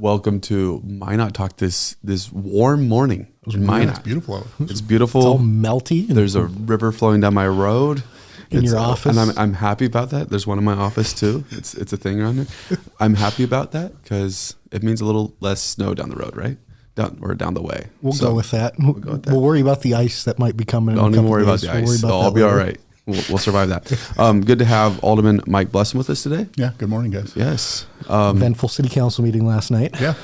Welcome to Minot Talk this warm morning in Minot. It's beautiful. It's beautiful. It's all melty. There's a river flowing down my road. In your office. And I'm happy about that. There's one in my office too. It's a thing around here. I'm happy about that because it means a little less snow down the road, right? Down the way. We'll go with that. We'll worry about the ice that might be coming. Don't even worry about the ice. I'll be all right. We'll survive that. Good to have Alderman Mike Blessing with us today. Yeah. Good morning, guys. Yes. Eventful city council meeting last night. Yeah.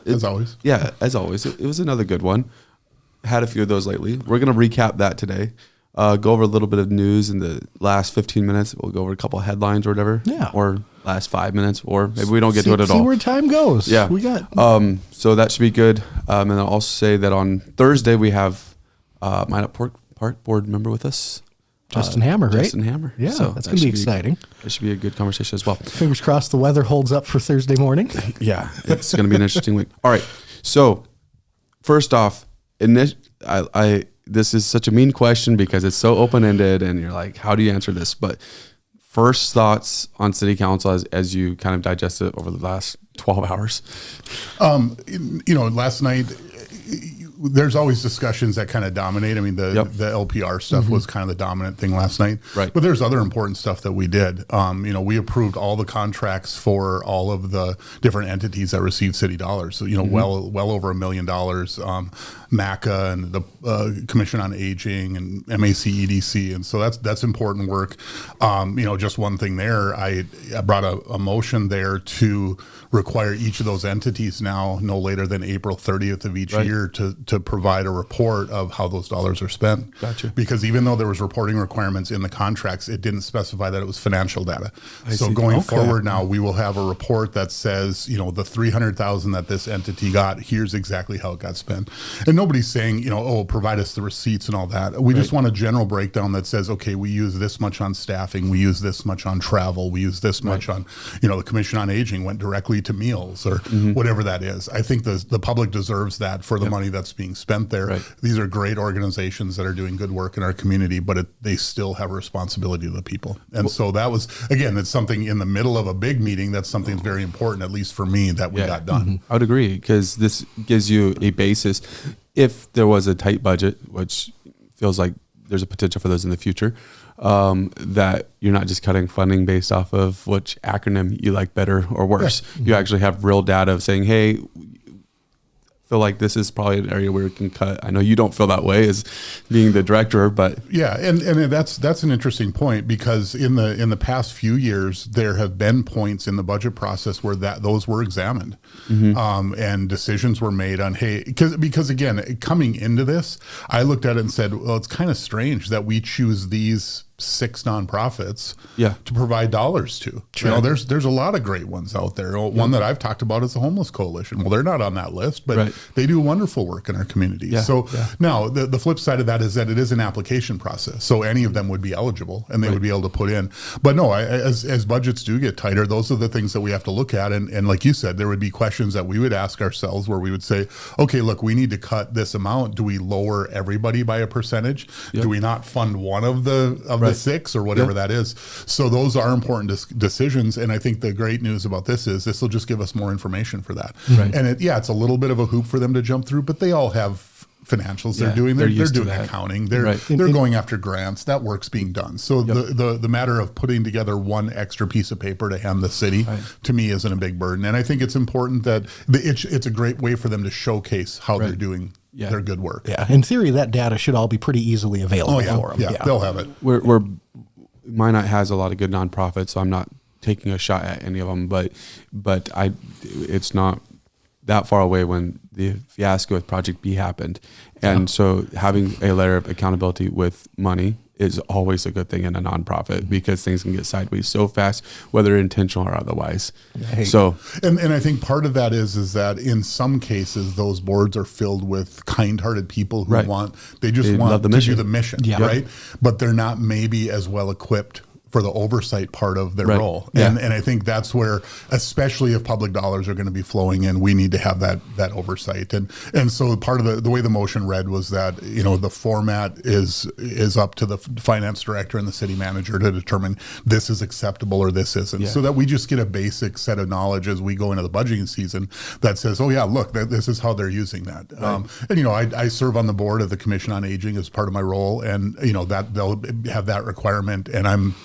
As always. Yeah, as always. It was another good one. Had a few of those lately. We're going to recap that today. Go over a little bit of news in the last 15 minutes. We'll go over a couple of headlines or whatever. Yeah. Or last 5 minutes, or maybe we don't get to it at all. See where time goes. Yeah. We got. So that should be good. And I'll also say that on Thursday we have Minot Park board member with us. Justin Hammer, right? Justin Hammer. Yeah, so that's going to be exciting. It should be a good conversation as well. Fingers crossed the weather holds up for Thursday morning. Yeah, it's going to be an interesting week. All right. So first off, this is such a mean question because it's so open-ended and you're like, how do you answer this? But first thoughts on city council as you kind of digest it over the last 12 hours. Last night, there's always discussions that kind of dominate. I mean, the LPR stuff was kind of the dominant thing last night. Right. But there's other important stuff that we did. We approved all the contracts for all of the different entities that receive city dollars. So, well over $1 million. MACA and the Commission on Aging and MAC-EDC. And so that's important work. Just one thing there, I brought a motion there to require each of those entities now no later than April 30th of each year to provide a report of how those dollars are spent. Gotcha. Because even though there was reporting requirements in the contracts, it didn't specify that it was financial data. So going forward now, we will have a report that says, the $300,000 that this entity got, here's exactly how it got spent. And nobody's saying, provide us the receipts and all that. We just want a general breakdown that says, okay, we use this much on staffing, we use this much on travel, we use this much on, the Commission on Aging went directly to meals or whatever that is. I think the public deserves that for the money that's being spent there. Right. These are great organizations that are doing good work in our community, but they still have a responsibility to the people. And so that was, again, it's something in the middle of a big meeting. That's something that's very important, at least for me, that we got done. I would agree because this gives you a basis. If there was a tight budget, which feels like there's a potential for those in the future, that you're not just cutting funding based off of which acronym you like better or worse. Yeah. You actually have real data of saying, hey, feel like this is probably an area where we can cut. I know you don't feel that way as being the director, but yeah, and that's an interesting point because in the past few years there have been points in the budget process where those were examined, and decisions were made on because again, coming into this, I looked at it and said, well, it's kind of strange that we choose these 6 nonprofits to provide dollars to. Sure. There's a lot of great ones out there. One that I've talked about is the Homeless Coalition. Well, they're not on that list, but they do wonderful work in our community. Now the flip side of that is that it is an application process. So any of them would be eligible and they would be able to put in. But no, as budgets do get tighter, those are the things that we have to look at. And like you said, there would be questions that we would ask ourselves where we would say, okay, look, we need to cut this amount. Do we lower everybody by a percentage? Do we not fund one of the 6 or whatever that is? So those are important decisions. And I think the great news about this is this will just give us more information for that. And it's a little bit of a hoop for them to jump through, but they all have financials they're doing. They're doing accounting. They're going after grants. That work's being done. So the matter of putting together one extra piece of paper to hand the city to me isn't a big burden. And I think it's important that it's a great way for them to showcase how they're doing their good work. Yeah. In theory, that data should all be pretty easily available for them. Yeah, they'll have it. Minot has a lot of good nonprofits, so I'm not taking a shot at any of them, but it's not that far away when the fiasco with Project B happened. And so having a layer of accountability with money is always a good thing in a nonprofit because things can get sideways so fast, whether intentional or otherwise. So, and I think part of that is that in some cases, those boards are filled with kind-hearted people who want to do the mission, right? But they're not maybe as well equipped for the oversight part of their Right. role. Yeah. And I think that's where, especially if public dollars are going to be flowing in, we need to have that oversight. And so part of the way the motion read was that, the format is up to the finance director and the city manager to determine this is acceptable or this isn't. Yeah. So that we just get a basic set of knowledge as we go into the budgeting season that says, oh yeah, look, this is how they're using that. Right. I serve on the board of the Commission on Aging as part of my role, and that they'll have that requirement, and I'm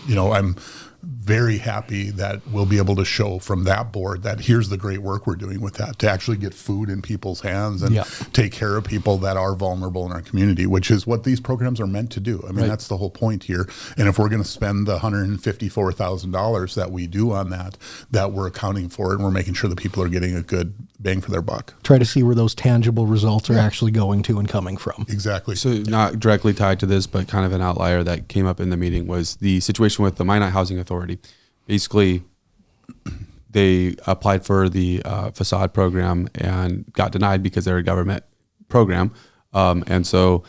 very happy that we'll be able to show from that board that here's the great work we're doing with that to actually get food in people's hands and take care of people that are vulnerable in our community, which is what these programs are meant to do. I mean, that's the whole point here. And if we're going to spend the $154,000 that we do on that we're accounting for it, and we're making sure that people are getting a good bang for their buck. Try to see where those tangible results are actually going to and coming from. Exactly. So not directly tied to this, but kind of an outlier that came up in the meeting was the situation with the Minot Housing Authority. Basically, they applied for the facade program and got denied because they're a government program. And so,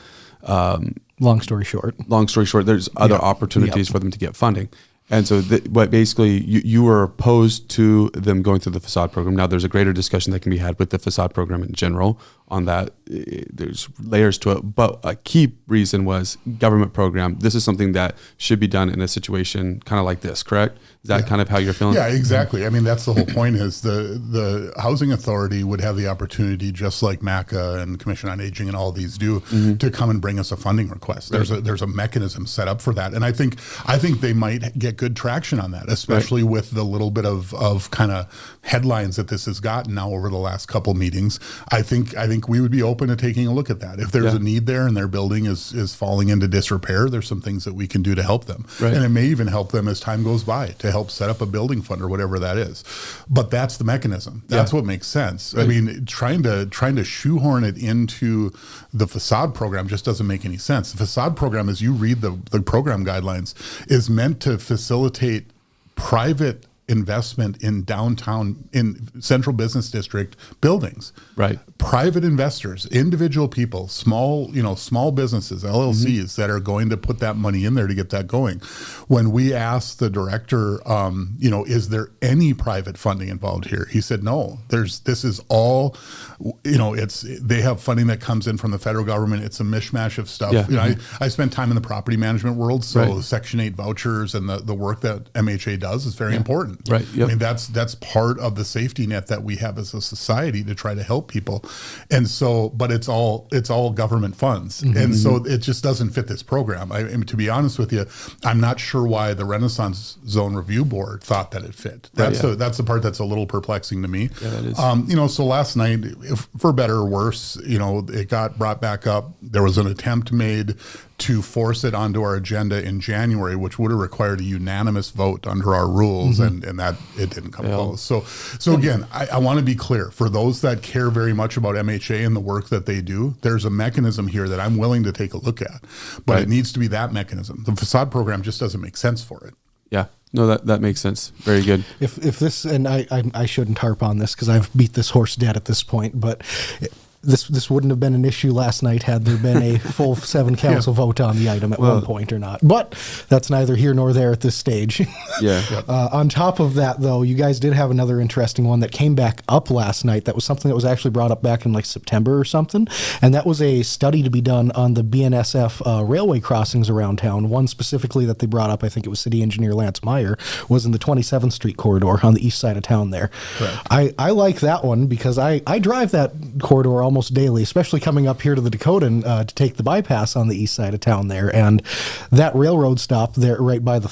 long story short, there's other opportunities for them to get funding. And so, but basically, you were opposed to them going through the facade program. Now, there's a greater discussion that can be had with the facade program in general on that. There's layers to it. But a key reason was government program. This is something that should be done in a situation kind of like this, correct? Is that kind of how you're feeling? Yeah, exactly. I mean, that's the whole point is the Housing Authority would have the opportunity, just like MACA and Commission on Aging and all these do, to come and bring us a funding request. There's a mechanism set up for that. And I think they might get good traction on that, especially with the little bit of kind of headlines that this has gotten now over the last couple meetings. I think we would be open to taking a look at that. If there's a need there and their building is falling into disrepair, there's some things that we can do to help them. Right. And it may even help them as time goes by to help set up a building fund or whatever that is. But that's the mechanism. That's what makes sense. Right. I mean, trying to shoehorn it into the facade program just doesn't make any sense. The facade program, as you read the program guidelines, is meant to facilitate private investment in downtown, in central business district buildings. Right. Private investors, individual people, small businesses, LLCs that are going to put that money in there to get that going. When we asked the director, is there any private funding involved here? He said, no, this is all, they have funding that comes in from the federal government. It's a mishmash of stuff. Yeah. I spent time in the property management world. So Section 8 vouchers and the work that MHA does is very important. Right. Yep. I mean, that's part of the safety net that we have as a society to try to help people. And so, but it's all government funds. Mm-hmm. And so it just doesn't fit this program. I mean, to be honest with you, I'm not sure why the Renaissance Zone Review Board thought that it fit. That's the part that's a little perplexing to me. Yeah, that is. So last night, for better or worse, it got brought back up. There was an attempt made to force it onto our agenda in January, which would have required a unanimous vote under our rules, and that it didn't come close. So again, I want to be clear, for those that care very much about MHA and the work that they do, there's a mechanism here that I'm willing to take a look at, but it needs to be that mechanism. The facade program just doesn't make sense for it. Yeah. No, that makes sense. Very good. If this, and I shouldn't harp on this because I've beat this horse dead at this point, but this wouldn't have been an issue last night had there been a full 7 council vote on the item at one point or not. But that's neither here nor there at this stage. On top of that, though, you guys did have another interesting one that came back up last night. That was something that was actually brought up back in like September or something. And that was a study to be done on the BNSF railway crossings around town. One specifically that they brought up, I think it was City Engineer Lance Meyer, was in the 27th Street corridor on the east side of town there. I like that one because I drive that corridor almost daily, especially coming up here to the Dakotan to take the bypass on the east side of town there. And that railroad stop there right by the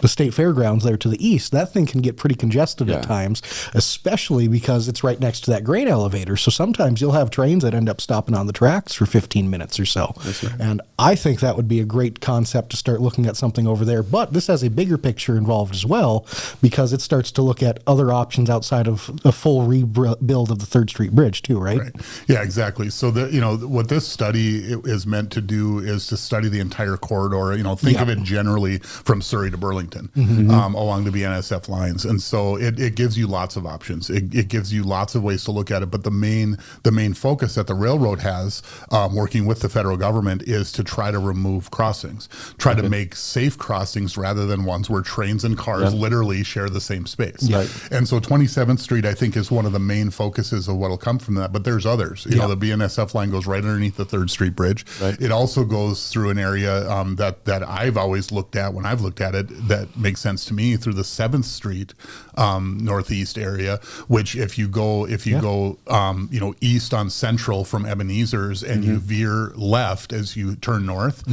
state fairgrounds there to the east, that thing can get pretty congested at times, especially because it's right next to that grain elevator. So sometimes you'll have trains that end up stopping on the tracks for 15 minutes or so. Right. And I think that would be a great concept to start looking at something over there. But this has a bigger picture involved as well, because it starts to look at other options outside of a full rebuild of the 3rd Street Bridge too, right? Yeah, exactly. So what this study is meant to do is to study the entire corridor. Think of it generally from Surrey to Burlington. Burlington along the BNSF lines. And so it gives you lots of options. It gives you lots of ways to look at it. But the main focus that the railroad has, working with the federal government, is to try to remove crossings, try to make safe crossings rather than ones where trains and cars literally share the same space. And so 27th Street, I think, is one of the main focuses of what will come from that. But there's others. You know, the BNSF line goes right underneath the 3rd Street Bridge. It also goes through an area that I've always looked at when I've looked at it that makes sense to me, through the 7th Street northeast area, which if you go you know, east on Central from Ebenezer's and you veer left as you turn north,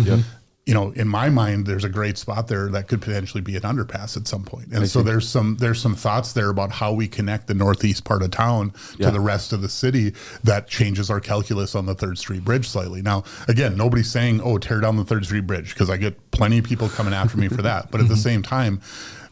you know, in my mind, there's a great spot there that could potentially be an underpass at some point. And so there's some thoughts there about how we connect the northeast part of town to the rest of the city that changes our calculus on the 3rd Street Bridge slightly. Now, again, nobody's saying, oh, tear down the 3rd Street Bridge, because I get plenty of people coming after me for that. But at the same time,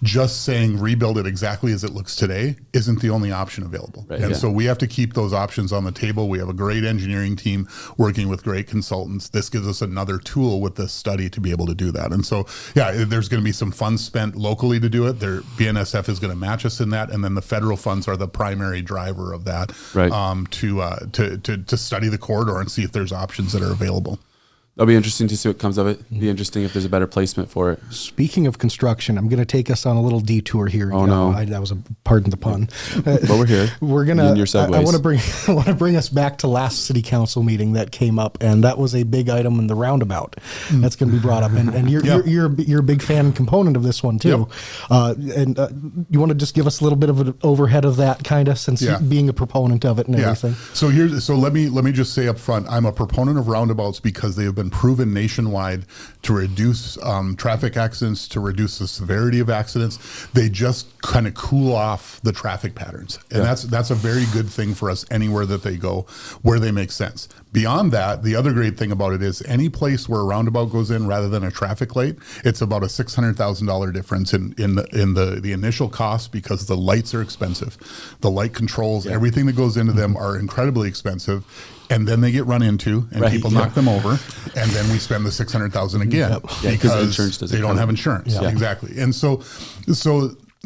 just saying rebuild it exactly as it looks today isn't the only option available. So we have to keep those options on the table. We have a great engineering team working with great consultants. This gives us another tool with this study to be able to do that. And so, yeah, there's going to be some funds spent locally to do it. BNSF is going to match us in that. And then the federal funds are the primary driver of that to study the corridor and see if there's options that are available. That'll be interesting to see what comes of it. Be interesting if there's a better placement for it. Speaking of construction, I'm going to take us on a little detour here. Oh, no. That was pardon the pun. But we're here. We're going to, I want to bring us back to last city council meeting that came up, and that was a big item in the roundabout that's going to be brought up. And you're a big fan and component of this one too. You want to just give us a little bit of an overhead of that kind of, since being a proponent of it and everything. So let me just say up front, I'm a proponent of roundabouts because they have been proven nationwide to reduce traffic accidents, to reduce the severity of accidents. They just kind of cool off the traffic patterns. And that's a very good thing for us anywhere that they go, where they make sense. Beyond that, the other great thing about it is any place where a roundabout goes in rather than a traffic light, it's about a $600,000 difference in the initial cost, because the lights are expensive. The light controls, everything that goes into them are incredibly expensive. And then they get run into, and people knock them over, and then we spend the $600,000 again because they don't have insurance. Exactly. And so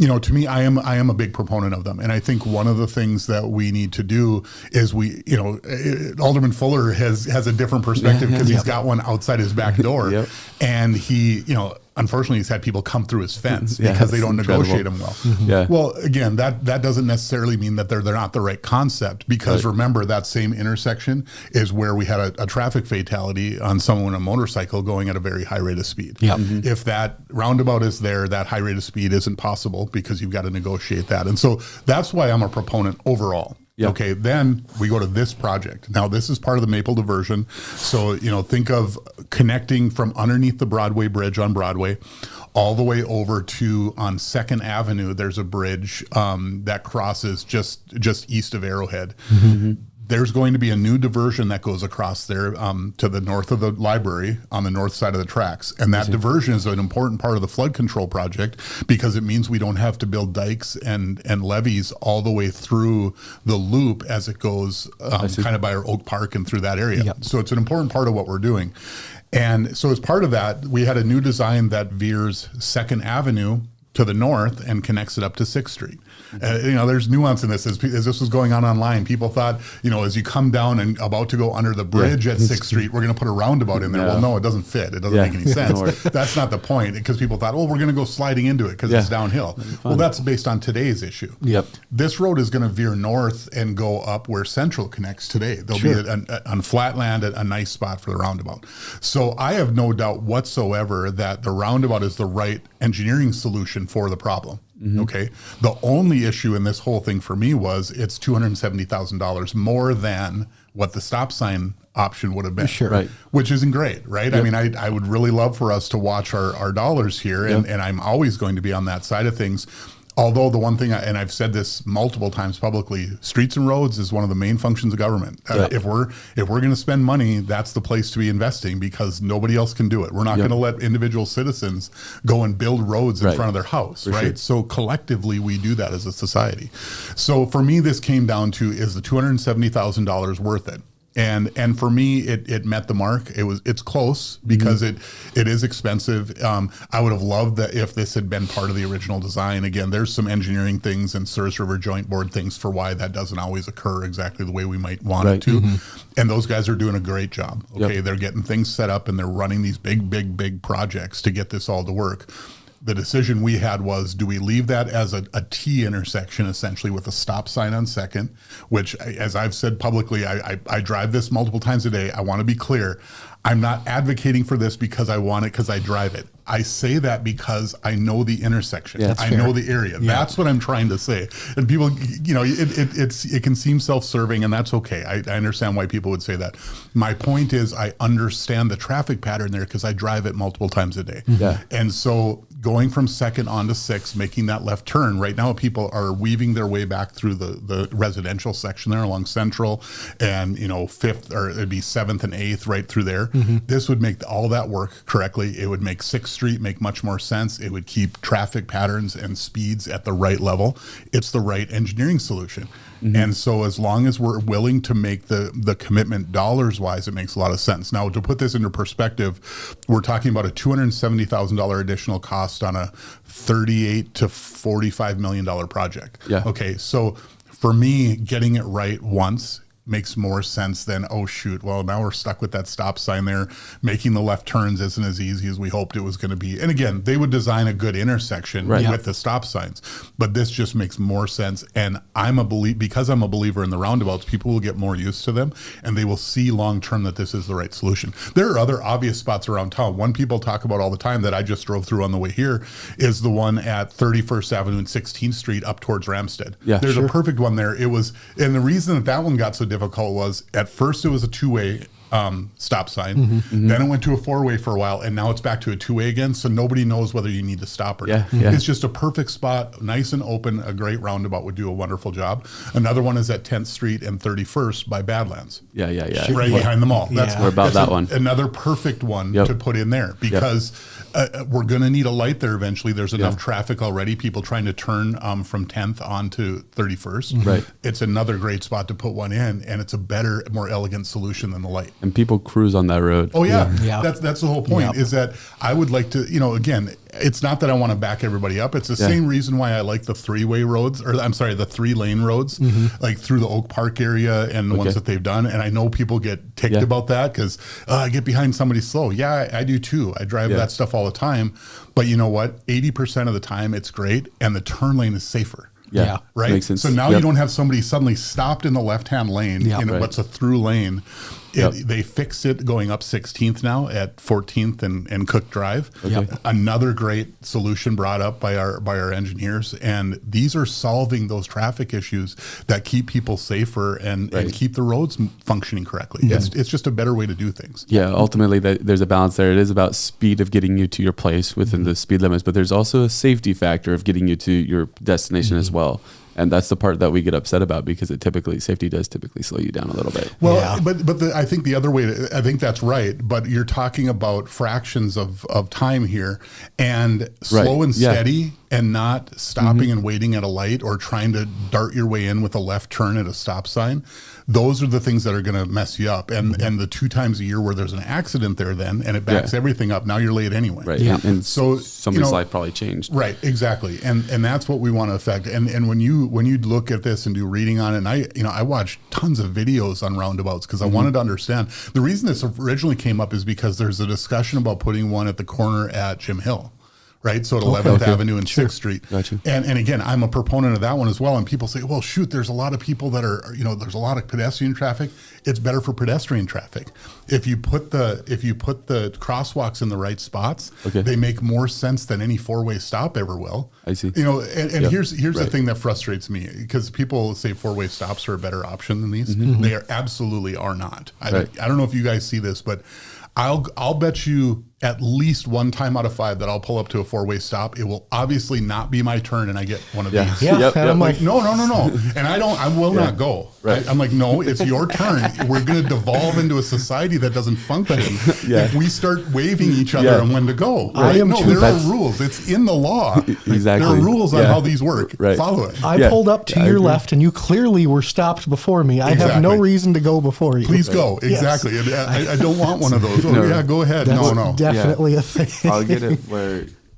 you know, to me, I am a big proponent of them, and I think one of the things that we need to do is Alderman Fuller has a different perspective because he's got one outside his back door, and he, you know, unfortunately, he's had people come through his fence because they don't negotiate them well. Well, again, that doesn't necessarily mean that they're not the right concept, because remember, that same intersection is where we had a traffic fatality on someone on a motorcycle going at a very high rate of speed. If that roundabout is there, that high rate of speed isn't possible because you've got to negotiate that. And so that's why I'm a proponent overall. Okay, then we go to this project. Now, this is part of the Maple diversion. So, you know, think of connecting from underneath the Broadway Bridge on Broadway all the way over to, on 2nd Avenue, there's a bridge that crosses just east of Arrowhead. There's going to be a new diversion that goes across there to the north of the library on the north side of the tracks. And that diversion is an important part of the flood control project, because it means we don't have to build dikes and levees all the way through the loop as it goes kind of by our Oak Park and through that area. So it's an important part of what we're doing. And so as part of that, we had a new design that veers 2nd Avenue to the north and connects it up to 6th Street. You know, there's nuance in this. As this was going on online, people thought, you know, as you come down and about to go under the bridge at 6th Street, we're going to put a roundabout in there. Well, no, it doesn't fit. It doesn't make any sense. That's not the point, because people thought, oh, we're going to go sliding into it because it's downhill. Well, that's based on today's issue. This road is going to veer north and go up where Central connects today. There'll be on flatland, a nice spot for the roundabout. So I have no doubt whatsoever that the roundabout is the right engineering solution for the problem. Okay. The only issue in this whole thing for me was it's $270,000 more than what the stop sign option would have been. Which isn't great, right? I mean, I would really love for us to watch our dollars here, and I'm always going to be on that side of things. Although the one thing, and I've said this multiple times publicly, streets and roads is one of the main functions of government. If we're going to spend money, that's the place to be investing, because nobody else can do it. We're not going to let individual citizens go and build roads in front of their house, right? So collectively, we do that as a society. So for me, this came down to, is the $270,000 worth it? And for me, it met the mark. It's close because it is expensive. I would have loved that if this had been part of the original design. Again, there's some engineering things and Souris River Joint Board things for why that doesn't always occur exactly the way we might want it to. And those guys are doing a great job. Okay, they're getting things set up and they're running these big projects to get this all to work. The decision we had was, do we leave that as a T intersection, essentially with a stop sign on Second, which, as I've said publicly, I drive this multiple times a day. I want to be clear. I'm not advocating for this because I want it because I drive it. I say that because I know the intersection. Yeah, I know the area. Yeah. That's what I'm trying to say. And people, it can seem self-serving, and that's okay. I understand why people would say that. My point is, I understand the traffic pattern there because I drive it multiple times a day. Yeah. And so going from Second onto 6, making that left turn, right now people are weaving their way back through the residential section there along Central and, 5th, or it'd be 7th and 8th right through there. This would make all that work correctly. It would make 6th Street make much more sense. It would keep traffic patterns and speeds at the right level. It's the right engineering solution. And so as long as we're willing to make the commitment dollars wise, it makes a lot of sense. Now, to put this into perspective, we're talking about a $270,000 additional cost on a $38 to $45 million project. Yeah. Okay. So for me, getting it right once makes more sense than, oh shoot, well, now we're stuck with that stop sign there. Making the left turns isn't as easy as we hoped it was going to be. And again, they would design a good intersection with the stop signs, but this just makes more sense. And because I'm a believer in the roundabouts, people will get more used to them and they will see long-term that this is the right solution. There are other obvious spots around town. One people talk about all the time that I just drove through on the way here is the one at 31st Avenue and 16th Street up towards Ramstead. Yeah, There's a perfect one there. And the reason that one got so difficult was at first it was a two-way stop sign. Then it went to a four-way for a while, and now it's back to a two-way again. So nobody knows whether you need to stop or not. It's just a perfect spot, nice and open. A great roundabout would do a wonderful job. Another one is at 10th Street and 31st by Badlands. Right behind the mall. We're about that one. Another perfect one to put in there because we're going to need a light there eventually. There's enough traffic already. People trying to turn from 10th on to 31st. Right. It's another great spot to put one in, and it's a better, more elegant solution than the light. And people cruise on that road. Oh yeah. That's the whole point. Is that I would like to, again, it's not that I want to back everybody up. It's the same reason why I like the three-way roads, or I'm sorry, the 3-lane roads, like through the Oak Park area and the ones that they've done. And I know people get ticked about that because I get behind somebody slow. Yeah, I do too. I drive that stuff all the time. But you know what? 80% of the time it's great, and the turn lane is safer. Yeah. Right. Makes sense. So now you don't have somebody suddenly stopped in the left-hand lane in what's a through lane. They fixed it going up 16th now at 14th and Cook Drive. Another great solution brought up by our engineers. And these are solving those traffic issues that keep people safer and keep the roads functioning correctly. It's just a better way to do things. Yeah, ultimately there's a balance there. It is about speed of getting you to your place within the speed limits, but there's also a safety factor of getting you to your destination as well. And that's the part that we get upset about because safety does typically slow you down a little bit. Well, but I think the other way, I think that's right. But you're talking about fractions of time here, and slow and steady, and not stopping and waiting at a light or trying to dart your way in with a left turn at a stop sign. Those are the things that are going to mess you up. And the 2 times a year where there's an accident there then, and it backs everything up, now you're late anyway. Right. Yeah. And so somebody's life probably changed. Right. Exactly. And that's what we want to affect. And when you look at this and do reading on it, and I watched tons of videos on roundabouts because I wanted to understand. The reason this originally came up is because there's a discussion about putting one at the corner at Jim Hill. Right. So at 11th Avenue and 6th Street. Gotcha. And again, I'm a proponent of that one as well. And people say, well, shoot, there's a lot of people that are, there's a lot of pedestrian traffic. It's better for pedestrian traffic. If you put the crosswalks in the right spots, they make more sense than any 4-way stop ever will. I see. Here's the thing that frustrates me, because people say 4-way stops are a better option than these. They absolutely are not. I don't know if you guys see this, but I'll bet you at least one time out of 5 that I'll pull up to a 4-way stop, it will obviously not be my turn and I get one of these. Yeah. And I'm like, no. And I will not go. Right. I'm like, no, it's your turn. We're going to devolve into a society that doesn't function if we start waving each other on when to go. Right? There are rules. It's in the law. Exactly. There are rules on how these work. Right. Follow it. I pulled up to your left and you clearly were stopped before me. I have no reason to go before you. Please go. Exactly. Yes. I don't want one of those. Go ahead. That's definitely a thing. I'll get it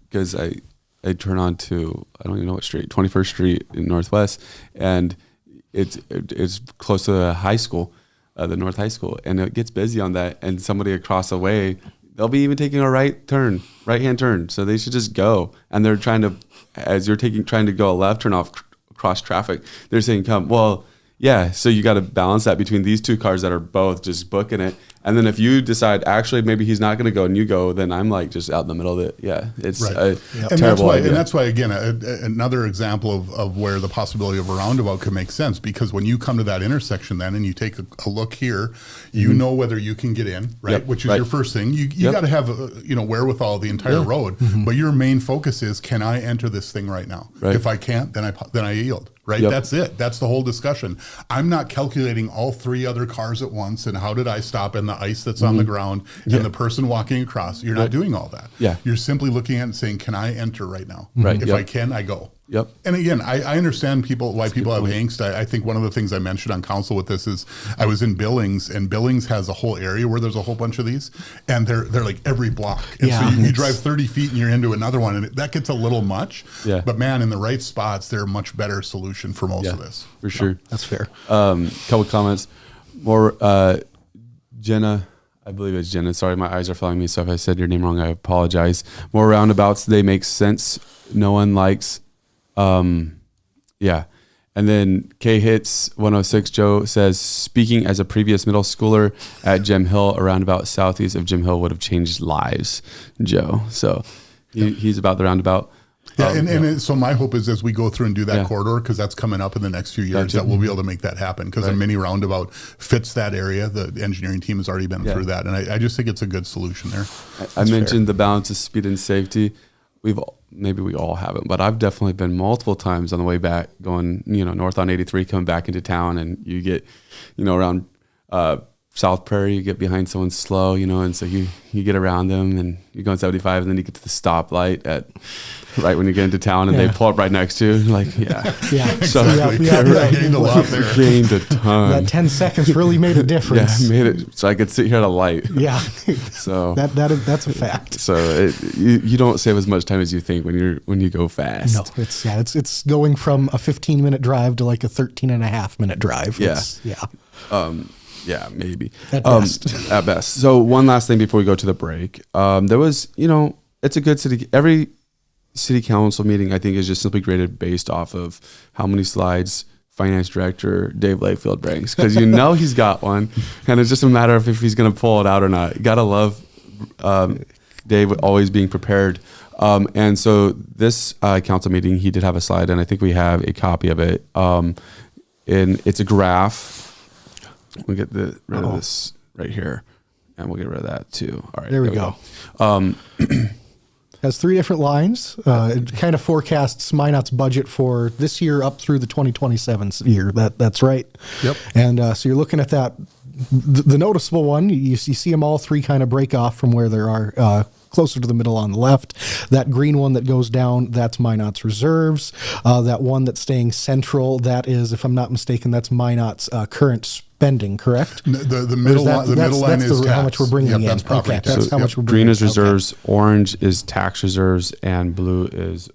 because I turn on to, I don't even know what street, 21st Street in Northwest, and it's close to the high school, the North High School, and it gets busy on that, and somebody across the way, they'll be even taking a right-hand turn, so they should just go, and they're trying to, as you're trying to go a left turn off cross traffic, they're saying come, well, yeah, so you got to balance that between these two cars that are both just booking it. And then if you decide, actually, maybe he's not going to go and you go, then I'm like just out in the middle of it. Yeah, it's a terrible idea. And that's why, again, another example of where the possibility of a roundabout could make sense, because when you come to that intersection then and you take a look here, you know whether you can get in, right? Which is your first thing. You got to have, wherewithal the entire road. But your main focus is, can I enter this thing right now? Right. If I can't, then I yield. Right. That's it. That's the whole discussion. I'm not calculating all 3 other cars at once and how did I stop in the ice that's on the ground and the person walking across. You're not doing all that. Yeah. You're simply looking at it and saying, can I enter right now? Right. If I can, I go. Yep. And again, I understand why people have angst. I think one of the things I mentioned on council with this is I was in Billings, and Billings has a whole area where there's a whole bunch of these, and they're like every block. And so you drive 30 feet and you're into another one, and that gets a little much. Yeah. But man, in the right spots, they're a much better solution for most of this. For sure. That's fair. Couple comments. More Jenna. I believe it's Jenna. Sorry, my eyes are following me, so if I said your name wrong, I apologize. More roundabouts, they make sense. No one likes. And then K Hits 106 Joe says, speaking as a previous middle schooler at Gem Hill, a roundabout southeast of Gem Hill would have changed lives. Joe, so he's about the roundabout. So my hope is as we go through and do that corridor, because that's coming up in the next few years, that we'll be able to make that happen, because a mini roundabout fits that area. The engineering team has already been through that, and I just think it's a good solution there. I mentioned the balance of speed and safety. Maybe we all haven't, but I've definitely been multiple times on the way back going, north on 83, coming back into town, and you get, around South Prairie, you get behind someone slow, and so you get around them and you're going 75, and then you get to the stoplight right when you get into town, and they pull up right next to you. Like, So gained a lot there. Gained a ton. That 10 seconds really made a difference. Made it so I could sit here at a light. Yeah. So that's a fact. So you don't save as much time as you think when you go fast. No, it's going from a 15-minute drive to like a 13.5-minute drive. Yeah, maybe. At best. At best. So one last thing before we go to the break. There was, it's a good every city council meeting, I think, is just simply graded based off of how many slides finance director Dave Layfield brings. Because he's got one, and it's just a matter of if he's going to pull it out or not. You got to love Dave always being prepared. And so this council meeting, he did have a slide, and I think we have a copy of it. And it's a graph. We'll get rid of this right here, and we'll get rid of that too. All right, there we go. Has 3 different lines. It kind of forecasts Minot's budget for this year up through the 2027 year. That's right. Yep. And so you're looking at that. The noticeable one, you see them all 3 kind of break off from where there are. Closer to the middle on the left. That green one that goes down, that's Minot's reserves. That one that's staying central, that is, if I'm not mistaken, that's Minot's current spending, correct? The middle line is tax. How much we're bringing in. That's property tax. That's how much we're bringing in. Green is reserves, orange is tax reserves, and blue is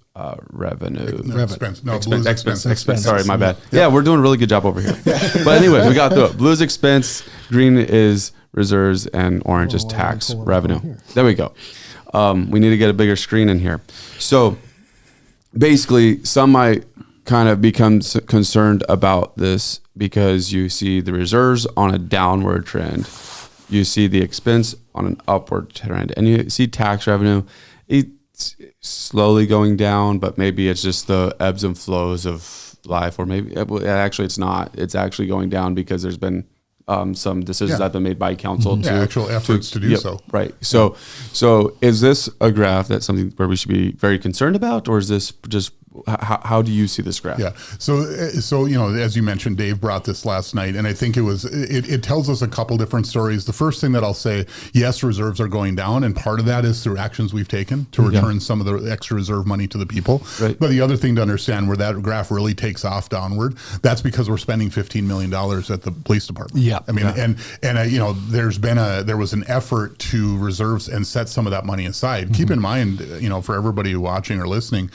revenue. Expense. No, blue is expense. Sorry, my bad. Yeah, we're doing a really good job over here. But anyway, we got through it. Blue is expense, green is reserves, and orange is tax revenue. There we go. We need to get a bigger screen in here. So basically, some might kind of become concerned about this because you see the reserves on a downward trend. You see the expense on an upward trend. And you see tax revenue. It's slowly going down, but maybe it's just the ebbs and flows of life. Or maybe, actually, it's not. It's actually going down because there's been some decisions that have been made by council to actual efforts to do so. Right. So is this a graph that's something where we should be very concerned about, or is this just how do you see this graph? Yeah. So as you mentioned, Dave brought this last night, and I think it tells us a couple different stories. The first thing that I'll say, yes, reserves are going down, and part of that is through actions we've taken to return some of the extra reserve money to the people. Right. But the other thing to understand, where that graph really takes off downward, that's because we're spending $15 million at the police department. Yeah. I mean, and there was an effort to reserves and set some of that money aside. Keep in mind, for everybody watching or listening,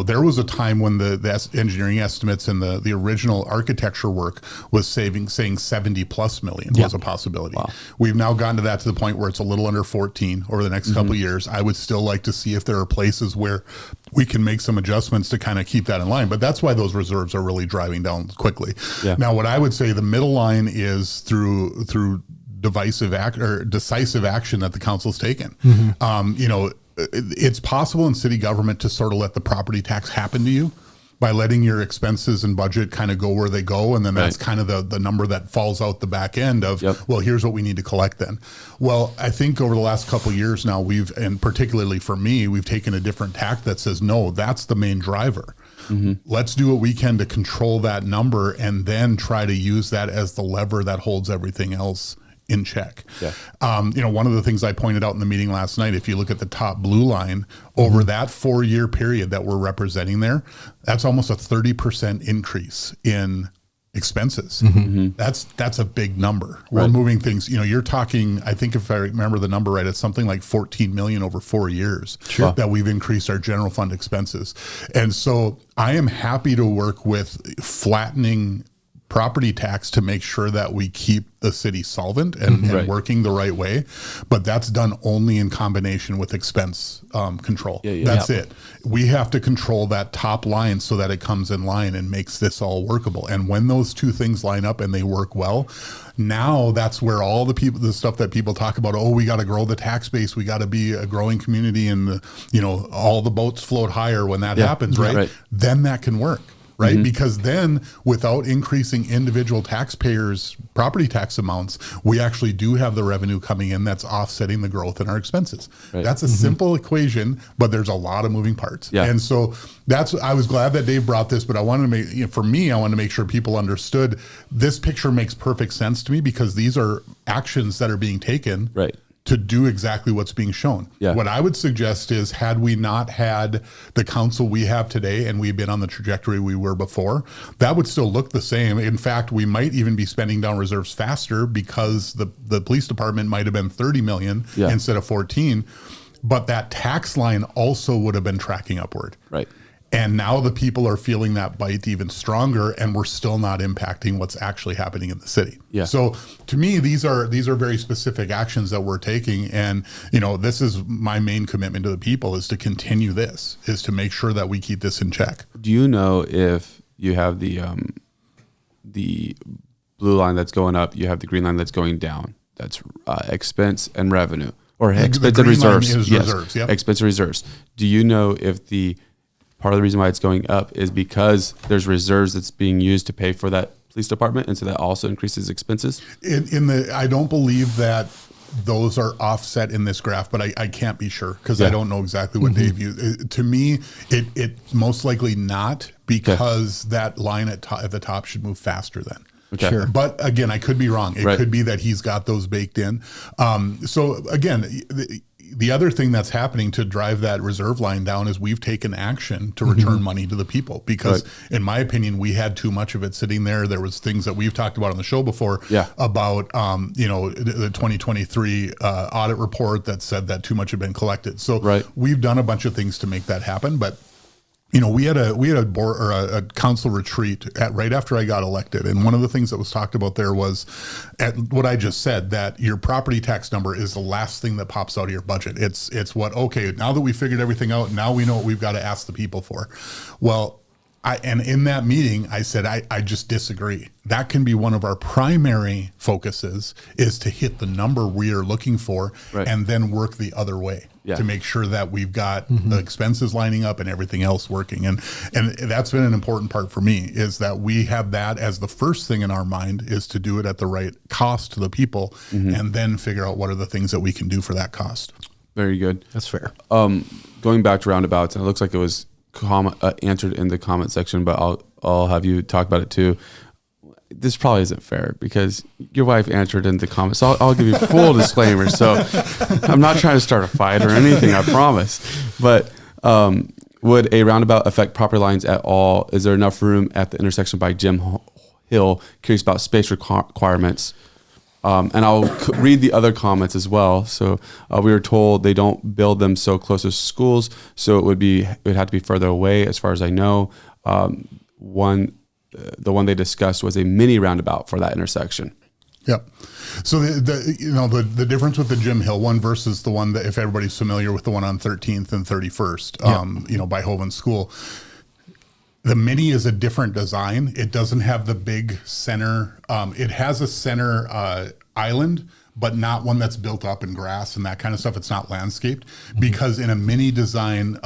there was a time when the engineering estimates and the original architecture work was saying 70 plus million was a possibility. Wow. We've now gotten to the point where it's a little under 14 over the next couple of years. I would still like to see if there are places where we can make some adjustments to kind of keep that in line. But that's why those reserves are really driving down quickly. Yeah. Now, what I would say the middle line is through decisive action that the council's taken. It's possible in city government to sort of let the property tax happen to you by letting your expenses and budget kind of go where they go. And then that's kind of the number that falls out the back end of, well, here's what we need to collect then. Well, I think over the last couple of years now, and particularly for me, we've taken a different tack that says, no, that's the main driver. Let's do what we can to control that number and then try to use that as the lever that holds everything else in check. Yeah. One of the things I pointed out in the meeting last night, if you look at the top blue line, over that 4-year period that we're representing there, that's almost a 30% increase in expenses. That's a big number. We're moving things, you're talking, I think if I remember the number right, it's something like 14 million over 4 years that we've increased our general fund expenses. And so I am happy to work with flattening property tax to make sure that we keep the city solvent and working the right way, but that's done only in combination with expense control. That's it. We have to control that top line so that it comes in line and makes this all workable. And when those two things line up and they work well, now that's where all the stuff that people talk about, we got to grow the tax base, we got to be a growing community, and all the boats float higher when that happens, right? Then that can work. Right? Because then without increasing individual taxpayers' property tax amounts, we actually do have the revenue coming in that's offsetting the growth in our expenses. That's a simple equation, but there's a lot of moving parts. And so I was glad that Dave brought this, but I wanted to make sure people understood this picture makes perfect sense to me, because these are actions that are being taken to do exactly what's being shown. What I would suggest is, had we not had the council we have today and we've been on the trajectory we were before, that would still look the same. In fact, we might even be spending down reserves faster, because the police department might have been 30 million instead of 14, but that tax line also would have been tracking upward. And now the people are feeling that bite even stronger, and we're still not impacting what's actually happening in the city. So to me, these are very specific actions that we're taking. And, this is my main commitment to the people, is to continue this, is to make sure that we keep this in check. Do you know if you have the blue line that's going up, you have the green line that's going down? That's expense and revenue, or expense and reserves. Reserves. Expense and reserves. Do you know if part of the reason why it's going up is because there's reserves that's being used to pay for that police department, and so that also increases expenses? I don't believe that those are offset in this graph, but I can't be sure, because I don't know exactly what Dave used. To me, it's most likely not, because that line at the top should move faster then. Sure. But again, I could be wrong. It could be that he's got those baked in. So again, the other thing that's happening to drive that reserve line down is we've taken action to return money to the people, because in my opinion, we had too much of it sitting there. There was things that we've talked about on the show before about, the 2023 audit report that said that too much had been collected. So we've done a bunch of things to make that happen, but we had a board or a council retreat right after I got elected, and one of the things that was talked about there was at what I just said, that your property tax number is the last thing that pops out of your budget. It's what, okay, now that we figured everything out, now we know what we've got to ask the people for. Well, and in that meeting, I said, I just disagree. That can be one of our primary focuses, is to hit the number we are looking for and then work the other way. to make sure that we've got the expenses lining up and everything else working. And that's been an important part for me, is that we have that as the first thing in our mind, is to do it at the right cost to the people, and then figure out what are the things that we can do for that cost. Very good. That's fair. Going back to roundabouts, and it looks like it was answered in the comment section, but I'll have you talk about it too. This probably isn't fair because your wife answered in the comments. So I'll give you full disclaimer. So I'm not trying to start a fight or anything, I promise. But would a roundabout affect property lines at all? Is there enough room at the intersection by Jim Hill? Curious about space requirements. And I'll read the other comments as well. So we were told they don't build them so close to schools, so it would have to be further away, as far as I know. The one they discussed was a mini roundabout for that intersection. Yep. So the difference with the Jim Hill one versus the one that, if everybody's familiar with the one on 13th and 31st, by Hovind School, the mini is a different design. It doesn't have the big center. It has a center island, but not one that's built up in grass and that kind of stuff. It's not landscaped, because in a mini design,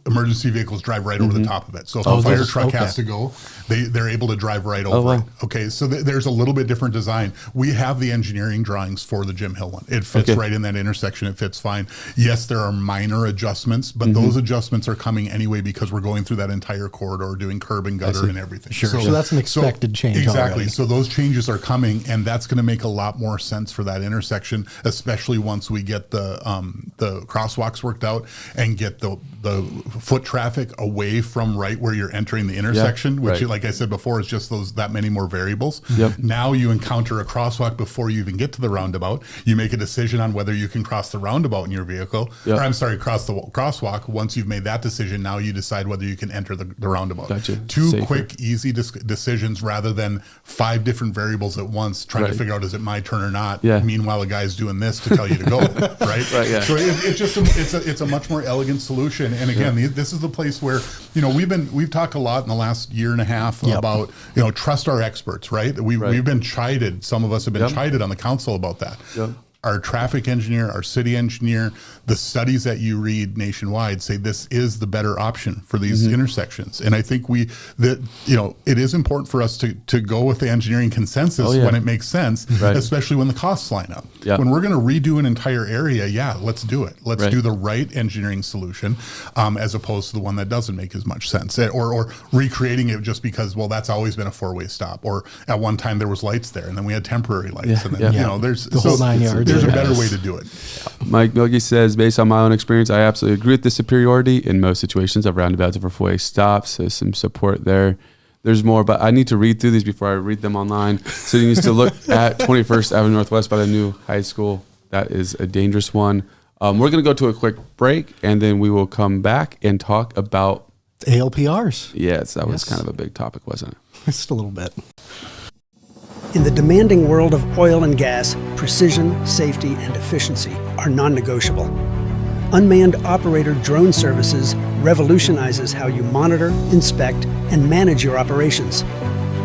emergency vehicles drive right over the top of it. So if a fire truck has to go, they're able to drive right over it. Okay, so there's a little bit different design. We have the engineering drawings for the Jim Hill one. It fits right in that intersection. It fits fine. Yes, there are minor adjustments, but those adjustments are coming anyway because we're going through that entire corridor, doing curb and gutter and everything. Sure. So that's an expected change. Exactly. Already. So those changes are coming, and that's going to make a lot more sense for that intersection, especially once we get the crosswalks worked out and get the foot traffic away from right where you're entering the intersection, which, like I said before, is just that many more variables. Now you encounter a crosswalk before you even get to the roundabout. You make a decision on whether you can cross the roundabout in your vehicle, cross the crosswalk. Once you've made that decision, now you decide whether you can enter the roundabout. Gotcha. Two quick, easy decisions rather than 5 different variables at once, trying to figure out, is it my turn or not? Meanwhile, a guy's doing this to tell you to go, right? So it's a much more elegant solution. And again, this is the place where, we've talked a lot in the last year and a half about, trust our experts, right? We've been chided. Some of us have been chided on the council about that. Our traffic engineer, our city engineer, the studies that you read nationwide say this is the better option for these intersections. And I think it is important for us to go with the engineering consensus when it makes sense, especially when the costs line up. When we're going to redo an entire area, let's do it. Let's do the right engineering solution, as opposed to the one that doesn't make as much sense, or recreating it just because, that's always been a 4-way stop, or at one time there was lights there and then we had temporary lights, and then there's the whole 9 yards. There's a better way to do it. Mike Milgie says, based on my own experience, I absolutely agree with the superiority in most situations of roundabouts over 4-way stops. So some support there. There's more, but I need to read through these before I read them online. City needs to look at 21st Avenue Northwest by the new high school. That is a dangerous one. We're going to go to a quick break, and then we will come back and talk about ALPRs. Yes, that was kind of a big topic, wasn't it? Just a little bit. In the demanding world of oil and gas, precision, safety, and efficiency are non-negotiable. Unmanned operator drone services revolutionizes how you monitor, inspect, and manage your operations.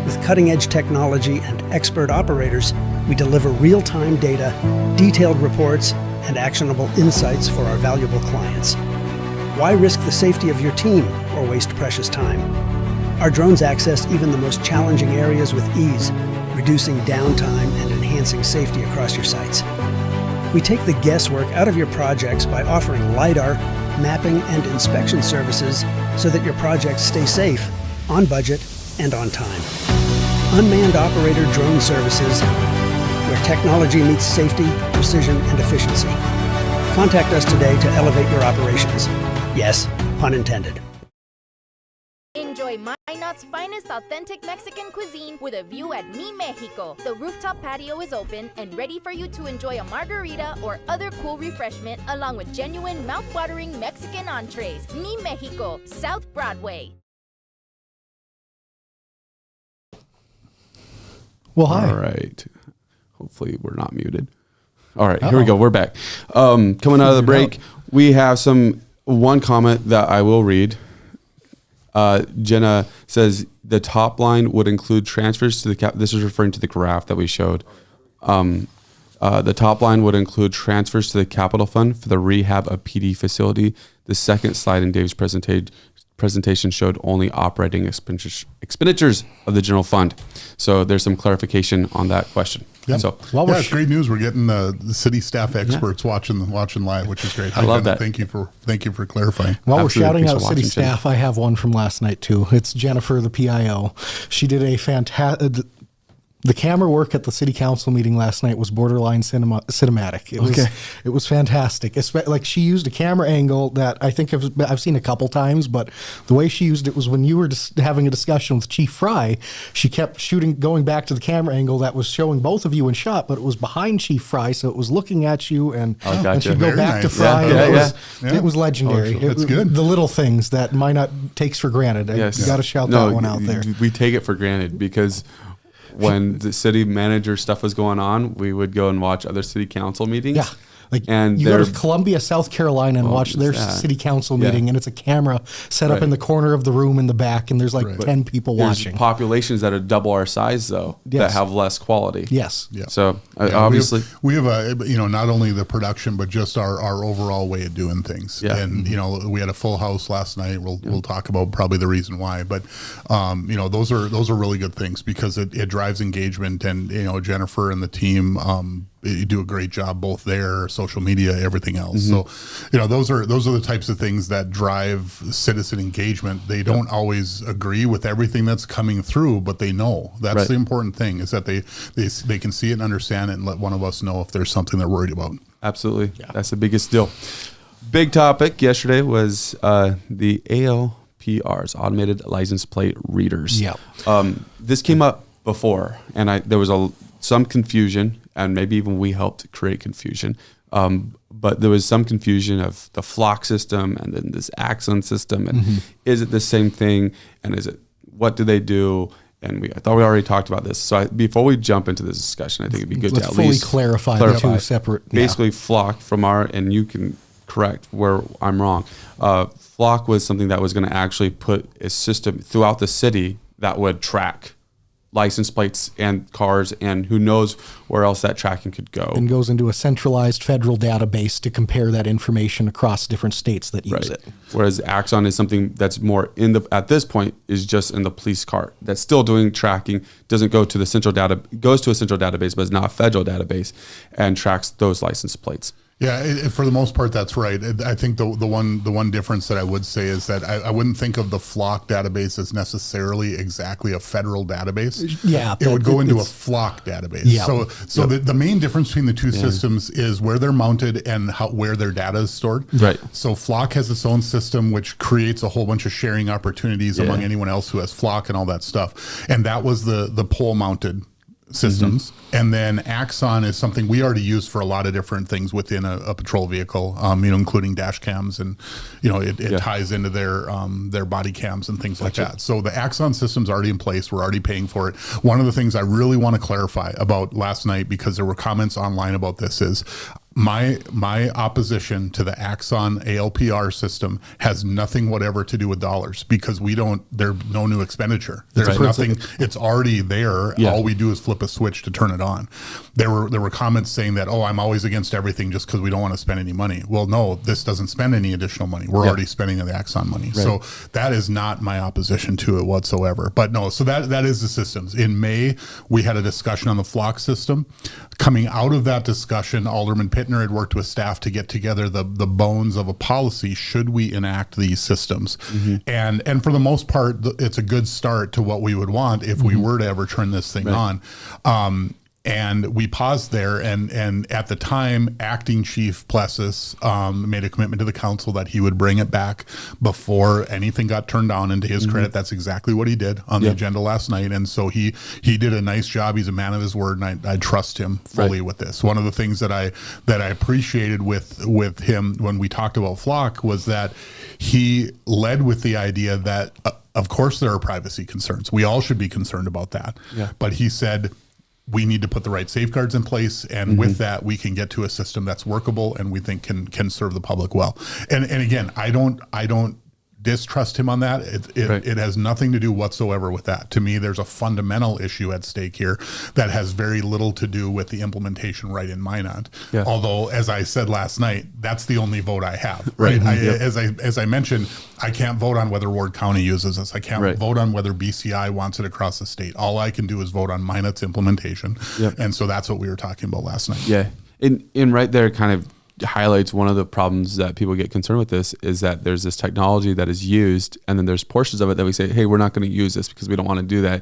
With cutting-edge technology and expert operators, we deliver real-time data, detailed reports, and actionable insights for our valuable clients. Why risk the safety of your team or waste precious time? Our drones access even the most challenging areas with ease, reducing downtime and enhancing safety across your sites. We take the guesswork out of your projects by offering LiDAR, mapping, and inspection services so that your projects stay safe, on budget, and on time. Unmanned operator drone services, where technology meets safety, precision, and efficiency. Contact us today to elevate your operations. Yes, pun intended. Enjoy Minot's finest authentic Mexican cuisine with a view at Mi Mexico. The rooftop patio is open and ready for you to enjoy a margarita or other cool refreshment along with genuine mouth-watering Mexican entrees. Mi Mexico, South Broadway. Well, hi. All right. Hopefully we're not muted. All right, here we go. We're back. Coming out of the break, we have one comment that I will read. Jenna says the top line would include transfers to the cap. This is referring to the graph that we showed. The top line would include transfers to the capital fund for the rehab of PD facility. The second slide in Dave's presentation showed only operating expenditures of the general fund. So there's some clarification on that question. Yep. So it's great news. We're getting the city staff experts watching live, which is great. I love that. Thank you for clarifying. While Absolutely. we're shouting out city Watching, staff, I have one from last night too. It's Jennifer, the PIO. She did a fantastic. The camera work at the city council meeting last night was borderline cinematic. It was fantastic. Like, she used a camera angle that I think I've seen a couple times, but the way she used it was when you were just having a discussion with Chief Fry, she kept going back to the camera angle that was showing both of you in shot, but it was behind Chief Fry, so it was looking at you, and she'd go Very back nice. to Fry. Yeah. It was legendary. That's good. The little things that Minot takes for granted. Yes. You got to shout that one out there. We take it for granted because when the city manager stuff was going on, we would go and watch other city council meetings. Yeah. Like, and you go to Columbia, South Carolina, and watch their city council meeting, and it's a camera set up in the corner of the room in the back, and there's like 10 people watching. Populations that are double our size, though, that have less quality. Yes. Yeah. So obviously, we have a not only the production but just our overall way of doing things. Yeah. And we had a full house last night. We'll talk about probably the reason why, but those are really good things because it drives engagement, and Jennifer and the team you do a great job both there, social media, everything else. So, those are the types of things that drive citizen engagement. They don't always agree with everything that's coming through, but they know. That's the important thing, is that they can see it and understand it and let one of us know if there's something they're worried about. Absolutely. Yeah. That's the biggest deal. Big topic yesterday was the ALPRs, automated license plate readers. Yeah. This came up before, and there was some confusion, and maybe even we helped create confusion. But there was some confusion of the flock system and then this Axon system, and is it the same thing? And what do they do? And I thought we already talked about this. So before we jump into this discussion, I think it'd be good to at least clarify the two separate. Basically, flock from and you can correct where I'm wrong. Flock was something that was going to actually put a system throughout the city that would track license plates and cars, and who knows where else that tracking could go. And goes into a centralized federal database to compare that information across different states that use it. Whereas Axon is something that's more at this point is just in the police car. That's still doing tracking, doesn't go to the central goes to a central database, but it's not a federal database, and tracks those license plates. Yeah, for the most part, that's right. I think the one difference that I would say is that I wouldn't think of the flock database as necessarily exactly a federal database. Yeah, it would go into a flock database. Yeah. So the main difference between the two systems is where they're mounted and where their data is stored. Right. So flock has its own system, which creates a whole bunch of sharing opportunities among anyone else who has flock and all that stuff. And that was the pole mounted systems. And then Axon is something we already use for a lot of different things within a patrol vehicle, including dash cams, and it ties into their body cams and things like that. So the Axon system's already in place. We're already paying for it. One of the things I really want to clarify about last night, because there were comments online about this, is my opposition to the Axon ALPR system has nothing whatever to do with dollars, because there's no new expenditure. There's nothing. It's already there. Yeah. All we do is flip a switch to turn it on. There were comments saying that, I'm always against everything just because we don't want to spend any money. Well, no, this doesn't spend any additional money. We're already spending the Axon money. Right. So that is not my opposition to it whatsoever. But no, so that is the systems. In May, we had a discussion on the flock system. Coming out of that discussion, Alderman Pittner had worked with staff to get together the bones of a policy. Should we enact these systems? And for the most part, it's a good start to what we would want if we were to ever turn this thing on. And we paused there, and at the time, Acting Chief Plessis made a commitment to the council that he would bring it back before anything got turned down. And to his credit, that's exactly what he did on the agenda last night. And so he did a nice job. He's a man of his word, and I trust him fully with this. One of the things that I appreciated with him when we talked about flock was that he led with the idea that, of course, there are privacy concerns. We all should be concerned about that. Yeah. But he said, we need to put the right safeguards in place, and with that, we can get to a system that's workable and we think can serve the public well. And again, I don't distrust him on that. It has nothing to do whatsoever with that. To me, there's a fundamental issue at stake here that has very little to do with the implementation right in Minot. Yeah. Although, as I said last night, that's the only vote I have. Right. As I mentioned, I can't vote on whether Ward County uses this. I can't vote on whether BCI wants it across the state. All I can do is vote on Minot's implementation. Yep. And so that's what we were talking about last night. Yeah. And right there kind of highlights one of the problems that people get concerned with this is that there's this technology that is used, and then there's portions of it that we say, hey, we're not going to use this because we don't want to do that.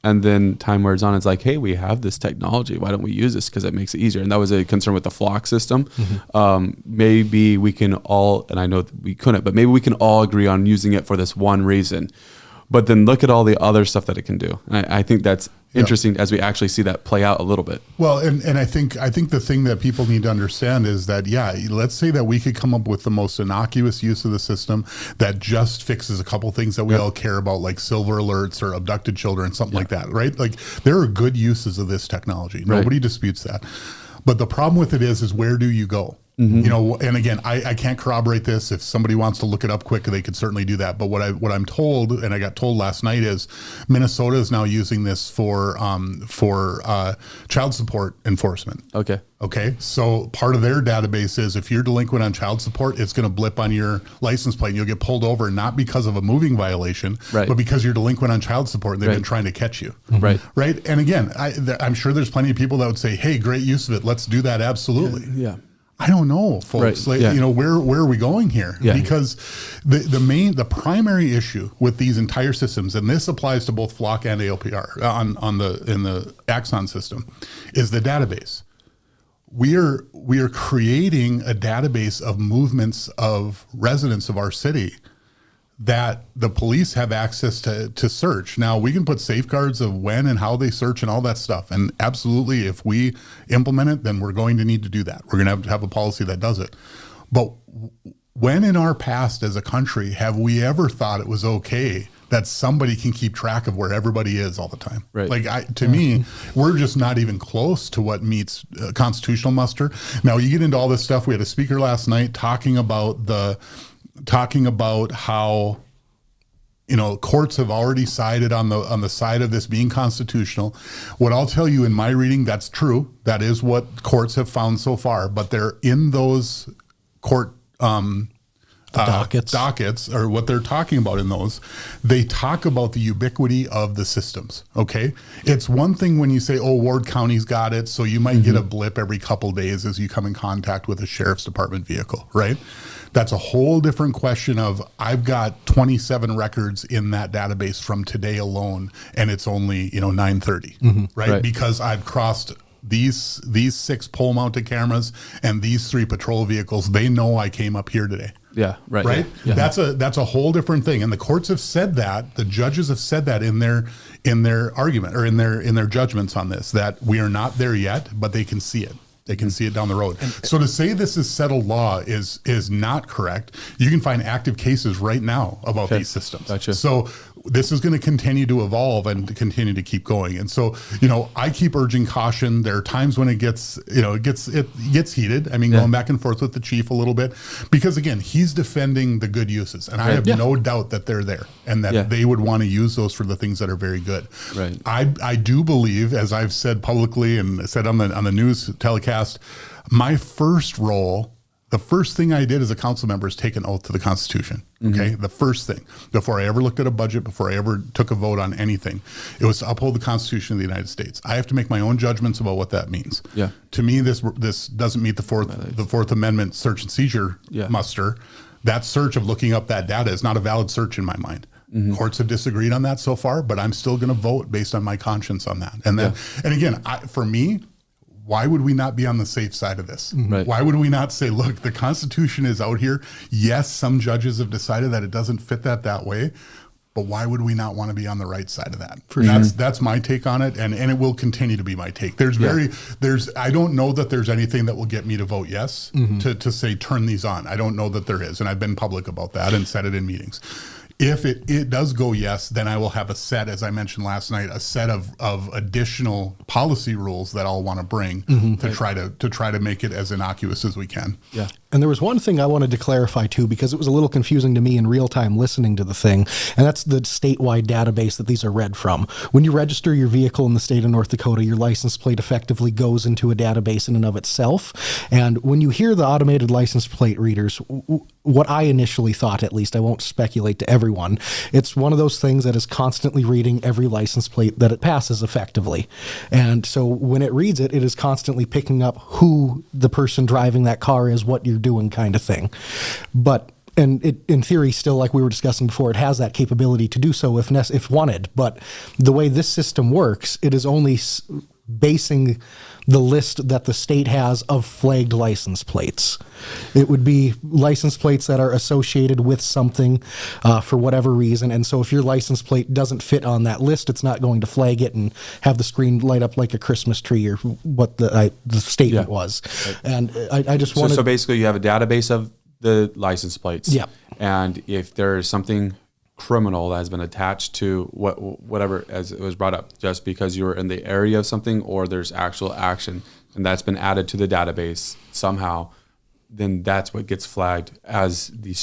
And then time wears on, it's like, hey, we have this technology. Why don't we use this? Because it makes it easier. And that was a concern with the flock system. Maybe we can all, and I know that we couldn't, but maybe we can all agree on using it for this one reason. But then look at all the other stuff that it can do. And I think that's interesting as we actually see that play out a little bit. Well, and I think the thing that people need to understand is that, let's say that we could come up with the most innocuous use of the system that just fixes a couple things that we all care about, like silver alerts or abducted children, something like that, right? Like there are good uses of this technology. Nobody disputes that. But the problem with it is where do you go? You know, and again, I can't corroborate this. If somebody wants to look it up quick, they could certainly do that. But what I'm told, and I got told last night, is Minnesota is now using this for child support enforcement. Okay. So part of their database is if you're delinquent on child support, it's going to blip on your license plate and you'll get pulled over, not because of a moving violation, but because you're delinquent on child support and they've been trying to catch you. Right. And again, I'm sure there's plenty of people that would say, hey, great use of it. Let's do that. Absolutely. Yeah. I don't know, folks. Where are we going here? Because the primary issue with these entire systems, and this applies to both Flock and ALPR in the Axon system, is the database. We are creating a database of movements of residents of our city that the police have access to search. Now, we can put safeguards of when and how they search and all that stuff. And absolutely, if we implement it, then we're going to need to do that. We're going to have a policy that does it. But when in our past as a country have we ever thought it was okay that somebody can keep track of where everybody is all the time? To me, we're just not even close to what meets constitutional muster. Now, you get into all this stuff. We had a speaker last night talking about how, you know, courts have already sided on the side of this being constitutional. What I'll tell you in my reading, that's true. That is what courts have found so far. But they're in those court dockets, or what they're talking about in those, they talk about the ubiquity of the systems. Okay, it's one thing when you say, oh, Ward County's got it, so you might get a blip every couple days as you come in contact with a sheriff's department vehicle, right? That's a whole different question of, I've got 27 records in that database from today alone, and it's only 9:30, right? Because I've crossed these 6 pole mounted cameras and these 3 patrol vehicles. They know I came up here today. Right. Yeah. That's a whole different thing. And the courts have said that, the judges have said that in their argument, or in their judgments on this, that we are not there yet, but they can see it. They can see it down the road. So to say this is settled law is not correct. You can find active cases right now about these systems. Gotcha. So this is going to continue to evolve and continue to keep going. And so, I keep urging caution. There are times when it gets heated. I mean, going back and forth with the chief a little bit, because again, he's defending the good uses, and I have no doubt that they're there and that they would want to use those for the things that are very good. Right. I do believe, as I've said publicly and said on the news telecast, my first role, the first thing I did as a council member is take an oath to the Constitution. Okay. The first thing, before I ever looked at a budget, before I ever took a vote on anything, it was to uphold the Constitution of the United States. I have to make my own judgments about what that means. Yeah. To me, this doesn't meet the Fourth Amendment search and seizure muster. That search of looking up that data is not a valid search in my mind. Courts have disagreed on that so far, but I'm still going to vote based on my conscience on that. And then, and again, for me, why would we not be on the safe side of this? Right. Why would we not say, look, the Constitution is out here. Yes, some judges have decided that it doesn't fit that way, but why would we not want to be on the right side of that? That's my take on it, and it will continue to be my take. I don't know that there's anything that will get me to vote yes to say turn these on. I don't know that there is, and I've been public about that and said it in meetings. If it does go yes, then I will have a set, as I mentioned last night, a set of additional policy rules that I'll want to bring to try to make it as innocuous as we can. Yeah. And there was one thing I wanted to clarify too, because it was a little confusing to me in real time listening to the thing, and that's the statewide database that these are read from. When you register your vehicle in the state of North Dakota, your license plate effectively goes into a database in and of itself. And when you hear the automated license plate readers, what I initially thought, at least, I won't speculate to everyone, it's one of those things that is constantly reading every license plate that it passes effectively. And so when it reads it, it is constantly picking up who the person driving that car is, what you're doing, kind of thing. But and it, in theory, still, like we were discussing before, it has that capability to do so if wanted. But the way this system works, it is only basing the list that the state has of flagged license plates. It would be license plates that are associated with something for whatever reason. And so if your license plate doesn't fit on that list, it's not going to flag it and have the screen light up like a Christmas tree or what the statement was. Right. And I just wanted... So basically you have a database of the license plates. Yeah. And if there's something criminal that has been attached to whatever, as it was brought up, just because you were in the area of something, or there's actual action and that's been added to the database somehow, then that's what gets flagged as the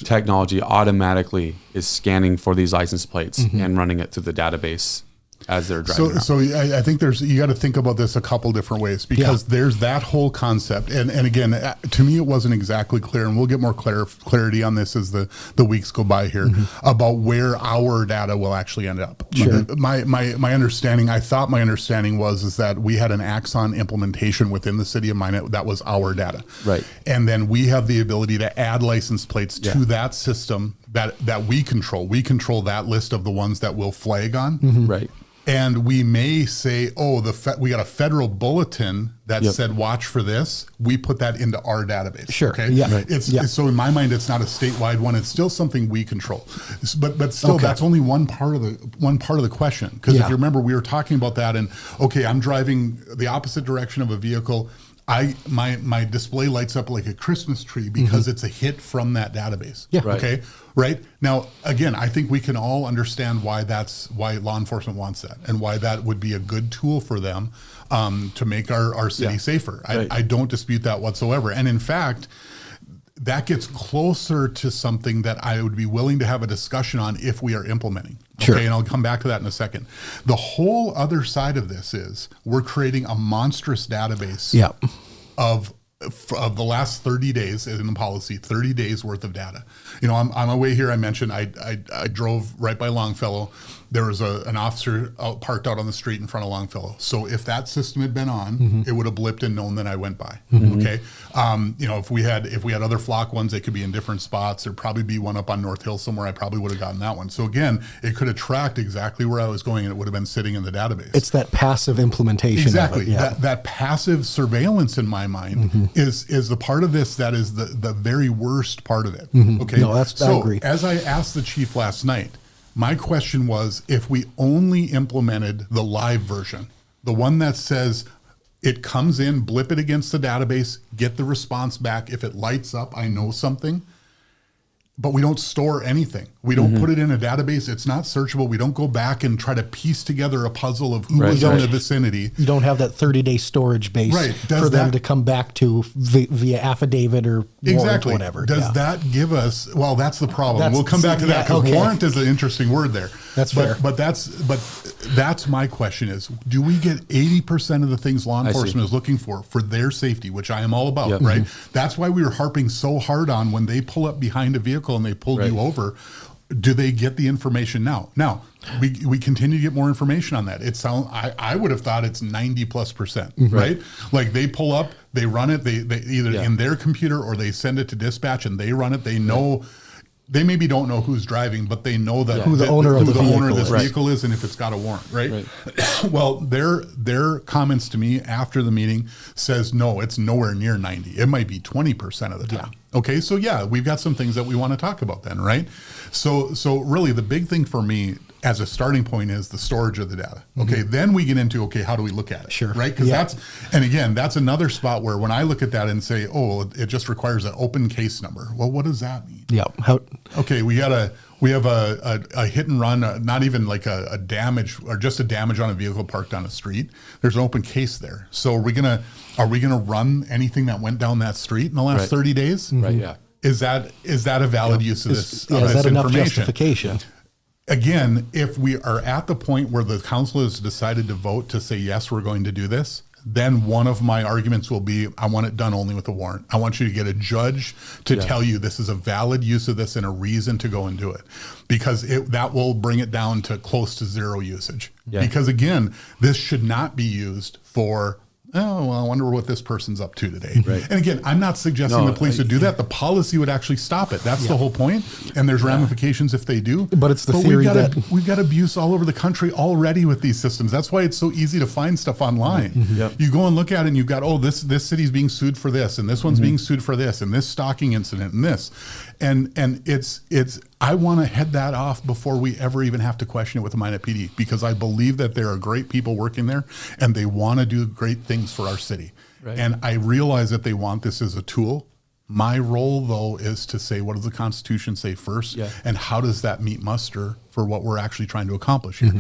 technology automatically is scanning for these license plates and running it through the database as they're driving. So I think you got to think about this a couple different ways, because there's that whole concept. And again, to me, it wasn't exactly clear, and we'll get more clarity on this as the weeks go by here, about where our data will actually end up. Sure. My understanding, I thought my understanding is that we had an Axon implementation within the city of Minot that was our data. Right. And then we have the ability to add license plates to that system that we control. We control that list of the ones that we'll flag on. Right. And we may say, we got a federal bulletin that said, watch for this. We put that into our database. Sure. Okay. Yeah. Right. So in my mind, it's not a statewide one. It's still something we control. But still, that's only one part of the question. Because if you remember, we were talking about that, and I'm driving the opposite direction of a vehicle. My display lights up like a Christmas tree because it's a hit from that database. Yeah. Right. Okay. Right. Now, again, I think we can all understand why law enforcement wants that, and why that would be a good tool for them to make our city safer. Right. I don't dispute that whatsoever. And in fact, that gets closer to something that I would be willing to have a discussion on if we are implementing. Sure. Okay, and I'll come back to that in a second. The whole other side of this is we're creating a monstrous database of the last 30 days in the policy, 30 days worth of data. On my way here, I mentioned I drove right by Longfellow. There was an officer parked out on the street in front of Longfellow. So if that system had been on, it would have blipped and known that I went by. Okay. If we had other flock ones, they could be in different spots. There'd probably be one up on North Hill somewhere. I probably would have gotten that one. So again, it could have tracked exactly where I was going, and it would have been sitting in the database. It's that passive implementation. Exactly. Of it, yeah. That passive surveillance in my mind is the part of this that is the very worst part of it. Okay. No, I agree. As I asked the chief last night, my question was, if we only implemented the live version, the one that says it comes in, blip it against the database, get the response back. If it lights up, I know something. But we don't store anything. We don't put it in a database. It's not searchable. We don't go back and try to piece together a puzzle of who was in the vicinity. You don't have that 30-day storage base for them to come back to via affidavit or warrant or whatever. Does that give us, well, that's the problem. We'll come back to that, because warrant is an interesting word there. That's fair. But that's my question is, do we get 80% of the things law enforcement is looking for their safety, which I am all about, right? That's why we were harping so hard on when they pull up behind a vehicle and they pulled you over. Do they get the information now? Now, we continue to get more information on that. I would have thought it's 90+%, right? Like they pull up, they run it, they either in their computer or they send it to dispatch and they run it. They know. They maybe don't know who's driving, but they know that who the owner of this vehicle is and if it's got a warrant, right? Well, their comments to me after the meeting says, no, it's nowhere near 90. It might be 20% of the time. Okay, so we've got some things that we want to talk about then, right? So really the big thing for me as a starting point is the storage of the data. Okay, then we get into, how do we look at it? Sure. Right? Because that's another spot where when I look at that and say, it just requires an open case number. Well, what does that mean? Yeah. Okay, we got We have a hit and run, not even like a damage or just a damage on a vehicle parked on a street. There's an open case there. So are we gonna run anything that went down that street in the last 30 days? Right. Yeah. Is that a valid use of this? Is that enough justification? Again, if we are at the point where the council has decided to vote to say, yes, we're going to do this, then one of my arguments will be, I want it done only with a warrant. I want you to get a judge to tell you this is a valid use of this and a reason to go and do it, because that will bring it down to close to zero usage. Yeah. Because again, this should not be used for, oh, well, I wonder what this person's up to today. Right. And again, I'm not suggesting the police would do that. The policy would actually stop it. That's the whole point. And there's ramifications if they do. But it's the theory we've got abuse all over the country already with these systems. That's why it's so easy to find stuff online. You go and look at it and you've got, this city's being sued for this, and this one's being sued for this, and this stalking incident, and this. And it's I want to head that off before we ever even have to question it with the Minot PD, because I believe that there are great people working there and they want to do great things for our city. Right. And I realize that they want this as a tool. My role, though, is to say, what does the Constitution say first? Yeah. And how does that meet muster for what we're actually trying to accomplish here?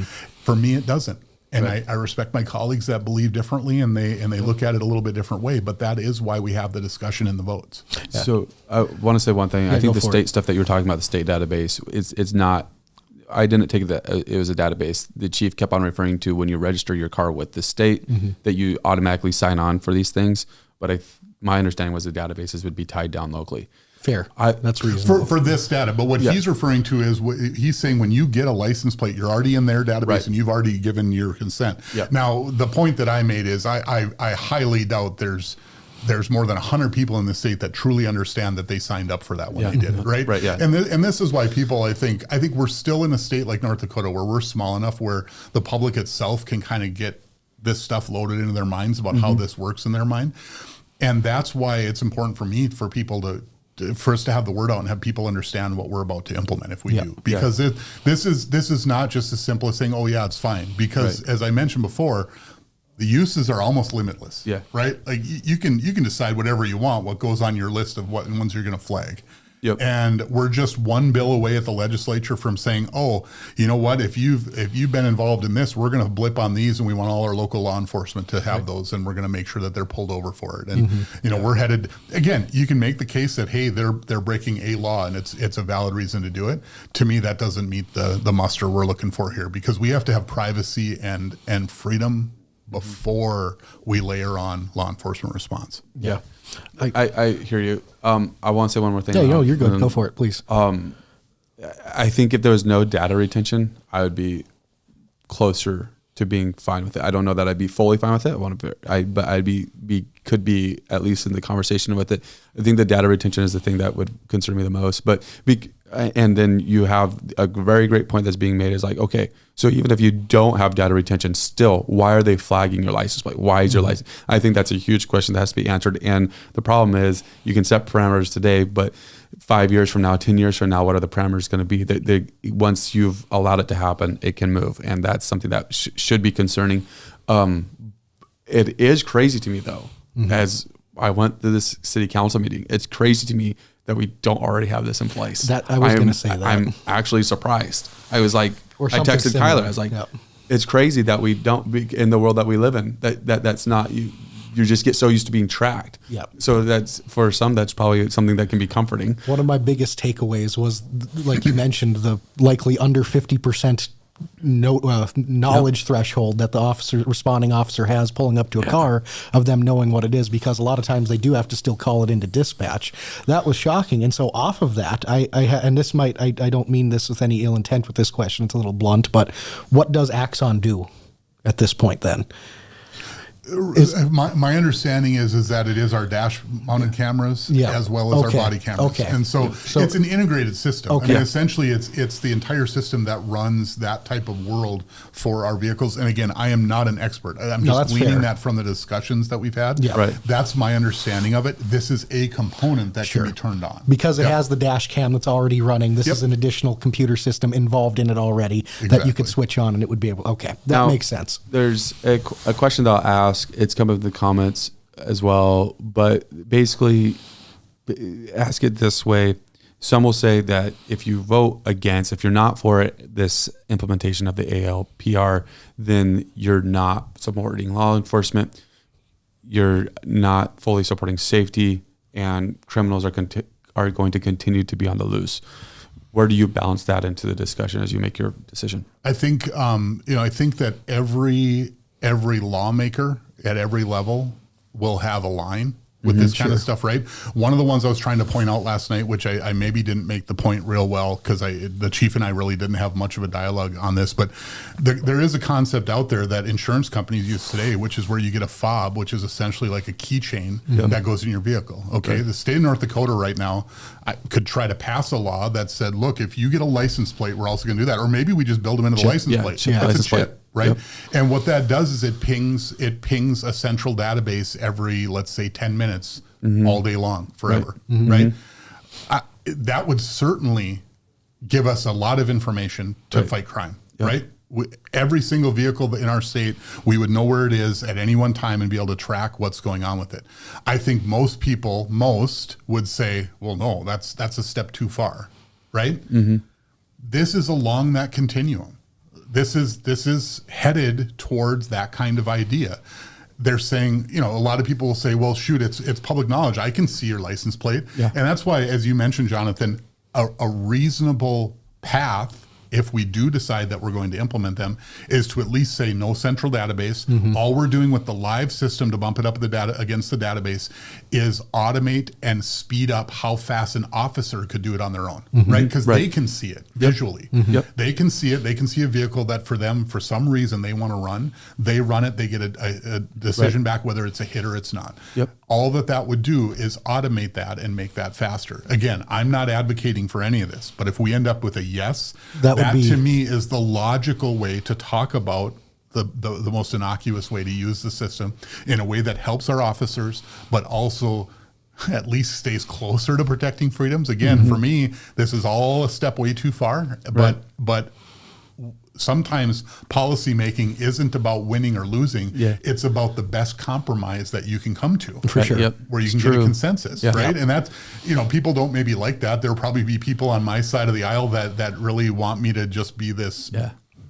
For me, it doesn't. And I respect my colleagues that believe differently, and they look at it a little bit different way. But that is why we have the discussion and the votes. Yeah. So I want to say one thing. I think the state stuff that you were talking about, the state database, it's not. I didn't take that it was a database. The chief kept on referring to when you register your car with the state that you automatically sign on for these things. But my understanding was the databases would be tied down locally. Fair. That's reasonable. For this data. But what he's referring to is, he's saying when you get a license plate, you're already in their database and you've already given your consent. Yep. Now, the point that I made is I highly doubt there's more than 100 people in the state that truly understand that they signed up for that when they did it, right? Right, yeah. And this is why people, I think we're still in a state like North Dakota where we're small enough where the public itself can kind of get this stuff loaded into their minds about how this works in their mind. And that's why it's important for people for us to have the word out and have people understand what we're about to implement if we do. Because this is not just as simple as saying, oh yeah, it's fine. Because as I mentioned before, the uses are almost limitless. Yeah. Right? Like you can decide whatever you want, what goes on your list of what ones you're gonna flag. Yep. And we're just one bill away at the legislature from saying, oh, you know what, if you've been involved in this, we're going to blip on these, and we want all our local law enforcement to have those, and we're going to make sure that they're pulled over for it. And we're headed, again, you can make the case that, hey, they're breaking a law and it's a valid reason to do it. To me, that doesn't meet the muster we're looking for here, because we have to have privacy and freedom before we layer on law enforcement response. Yeah. I hear you. I want to say one more thing. Yeah, you're good. Go for it, please. I think if there was no data retention, I would be closer to being fine with it. I don't know that I'd be fully fine with it. But I'd could be at least in the conversation with it. I think the data retention is the thing that would concern me the most. And then you have a very great point that's being made is like, okay, so even if you don't have data retention, still, why are they flagging your license plate? Why is your license? I think that's a huge question that has to be answered. And the problem is you can set parameters today, but 5 years from now, 10 years from now, what are the parameters going to be? Once you've allowed it to happen, it can move. And that's something that should be concerning. It is crazy to me, though, as I went to this city council meeting, it's crazy to me that we don't already have this in place. That I was going to say that. I'm actually surprised. I was like, I texted Kyler. I was like, it's crazy that we don't, in the world that we live in, that's not, you just get so used to being tracked. Yeah. So that's, for some, that's probably something that can be comforting. One of my biggest takeaways was, like you mentioned, the likely under 50% knowledge threshold that the responding officer has pulling up to a car of them knowing what it is, because a lot of times they do have to still call it into dispatch. That was shocking. And so off of that, I don't mean this with any ill intent with this question, it's a little blunt, but what does Axon do at this point then? My understanding is that it is our dash mounted cameras as well as our body cameras. And so it's an integrated system. I mean, essentially it's the entire system that runs that type of world for our vehicles. And again, I am not an expert. I'm just gleaning that from the discussions that we've had. Yeah. Right. That's my understanding of it. This is a component that can be turned on. Because it has the dash cam that's already running. This is an additional computer system involved in it already that you could switch on and it would be able, that makes sense. There's a question that I'll ask. It's come up in the comments as well, but basically ask it this way. Some will say that if you vote against, if you're not for it, this implementation of the AAPR, then you're not supporting law enforcement. You're not fully supporting safety, and criminals are going to continue to be on the loose. Where do you balance that into the discussion as you make your decision? I think I think that every lawmaker at every level will have a line with this kind of stuff, right? One of the ones I was trying to point out last night, which I maybe didn't make the point real well because the chief and I really didn't have much of a dialogue on this, but there is a concept out there that insurance companies use today, which is where you get a fob, which is essentially like a keychain that goes in your vehicle. Okay, the state of North Dakota right now could try to pass a law that said, look, if you get a license plate, we're also going to do that, or maybe we just build them into the license plate. That's a chip. Right. Yep. And what that does is it pings a central database every, let's say, 10 minutes all day long, forever. Right. That would certainly give us a lot of information to fight crime. Right. Every single vehicle in our state, we would know where it is at any one time and be able to track what's going on with it. I think most people would say, well, no, that's a step too far. Right. This is along that continuum. This is headed towards that kind of idea. They're saying, a lot of people will say, well, shoot, it's public knowledge. I can see your license plate. Yeah. And that's why, as you mentioned, Jonathan, a reasonable path, if we do decide that we're going to implement them, is to at least say no central database. All we're doing with the live system to bump it up against the database is automate and speed up how fast an officer could do it on their own, right? Because they can see it visually. They can see it. They can see a vehicle that for them, for some reason, they want to run. They run it. They get a decision back whether it's a hit or it's not. All that would do is automate that and make that faster. Again, I'm not advocating for any of this, but if we end up with a yes, that to me is the logical way to talk about the most innocuous way to use the system in a way that helps our officers, but also at least stays closer to protecting freedoms. Again, for me, this is all a step way too far, but sometimes policy making isn't about winning or losing. It's about the best compromise that you can come to. For sure. Where you can get a consensus, right? And that's, people don't maybe like that. There'll probably be people on my side of the aisle that really want me to just be this,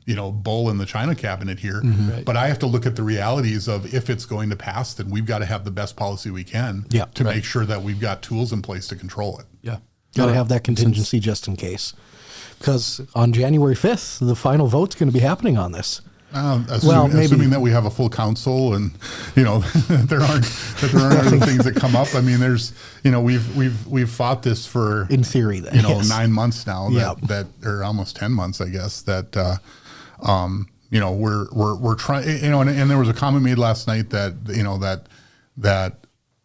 bull in the china cabinet here. But I have to look at the realities of if it's going to pass, then we've got to have the best policy we can to make sure that we've got tools in place to control it. Got to have that contingency just in case. Because on January 5th, the final vote's going to be happening on this. Assuming that we have a full council and, that there aren't other things that come up. I mean, there's, we've fought this for, in theory, 9 months now that or almost 10 months, I guess, that, we're trying, and there was a comment made last night that, that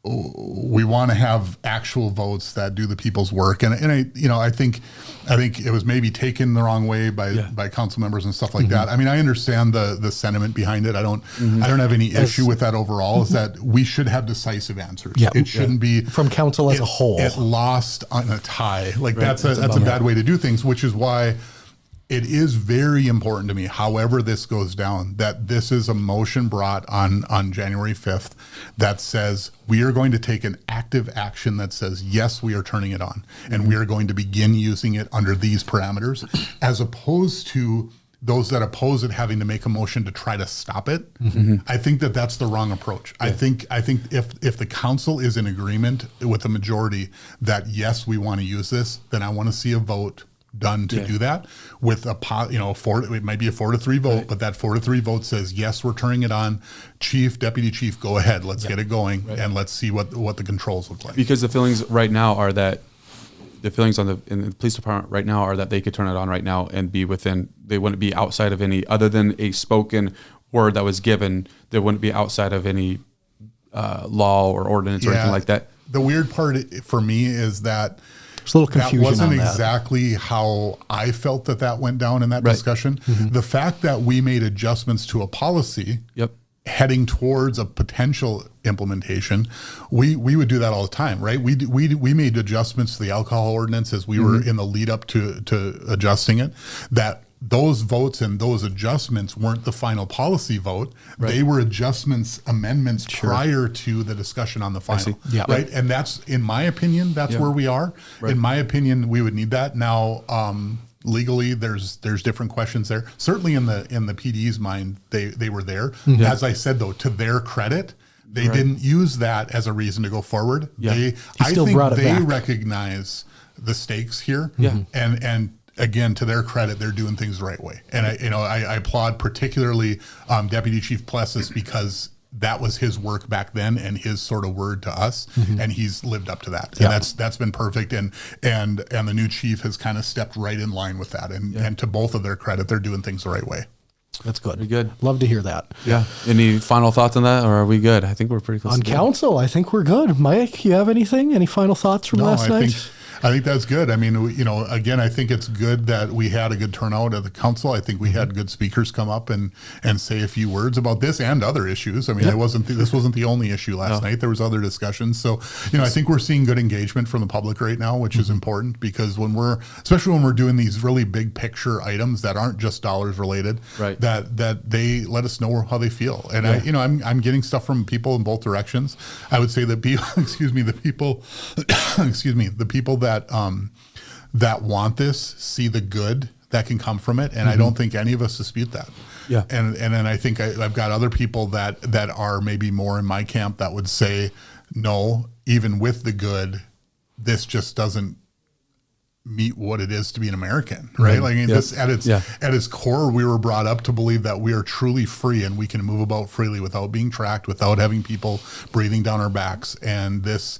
we want to have actual votes that do the people's work. And I think it was maybe taken the wrong way by council members and stuff like that. I mean, I understand the sentiment behind it. I don't have any issue with that overall, is that we should have decisive answers. It shouldn't be from council as a whole. It lost on a tie. Like that's a bad way to do things, which is why it is very important to me, however this goes down, that this is a motion brought on January 5th that says we are going to take an active action that says, yes, we are turning it on, and we are going to begin using it under these parameters, as opposed to those that oppose it having to make a motion to try to stop it. I think that's the wrong approach. I think if the council is in agreement with a majority that, yes, we want to use this, then I want to see a vote done to do that with it might be a 4-3 vote, but that 4-3 vote says, yes, we're turning it on. Chief, deputy chief, go ahead. Let's get it going and let's see what the controls look like. Because the feelings right now are that in the police department right now are that they could turn it on right now and be within, they wouldn't be outside of any, other than a spoken word that was given, there wouldn't be outside of any law or ordinance or anything like that. The weird part for me is that there's a little confusion. That wasn't on that. exactly how I felt that went down in that discussion. The fact that we made adjustments to a policy heading towards a potential implementation, we would do that all the time, right? We made adjustments to the alcohol ordinance as we were in the lead up to adjusting it. those votes and those adjustments weren't the final policy vote. Right. They were amendments prior to the discussion on the final. Yeah. Right. And that's, in my opinion, that's where we are. Right. In my opinion, we would need that. Now, legally, there's different questions there. Certainly in the PD's mind, they were there. Mm-hmm. As I said, though, to their credit, they didn't use that as a reason to go forward. Yeah. I think they recognize the stakes here. Yeah. And again, to their credit, they're doing things the right way. And I applaud particularly Deputy Chief Plessis, because that was his work back then and his sort of word to us, and he's lived up to that. And that's been perfect. And the new chief has kind of stepped right in line with that. And to both of their credit, they're doing things the right way. That's good. Very good. Love to hear that. Yeah. Any final thoughts on that, or are we good? I think we're pretty close. On council, I think we're good. Mike, you have anything? Any final thoughts from last night? I think that's good. I mean, again, I think it's good that we had a good turnout at the council. I think we had good speakers come up and say a few words about this and other issues. I mean, this wasn't the only issue last night. There was other discussions. So, I think we're seeing good engagement from the public right now, which is important, because especially when we're doing these really big picture items that aren't just dollars related, that they let us know how they feel. And I'm getting stuff from people in both directions. I would say that the people that want this see the good that can come from it, and I don't think any of us dispute that. Yeah, and then I think I've got other people that are maybe more in my camp that would say, no, even with the good, this just doesn't meet what it is to be an American, right? Like this at its core, we were brought up to believe that we are truly free and we can move about freely without being tracked, without having people breathing down our backs, and this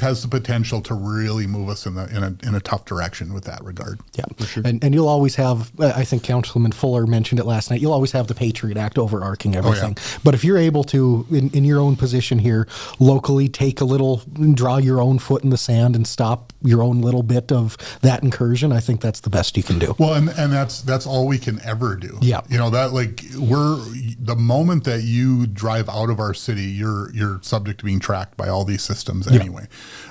has the potential to really move us in a tough direction with that regard. Yeah, for sure. And you'll always have, I think Councilman Fuller mentioned it last night, you'll always have the Patriot Act overarching everything. But if you're able to, in your own position here, locally draw your own foot in the sand and stop your own little bit of that incursion, I think that's the best you can do. Well, and that's all we can ever do. Yeah. The moment that you drive out of our city, you're subject to being tracked by all these systems anyway.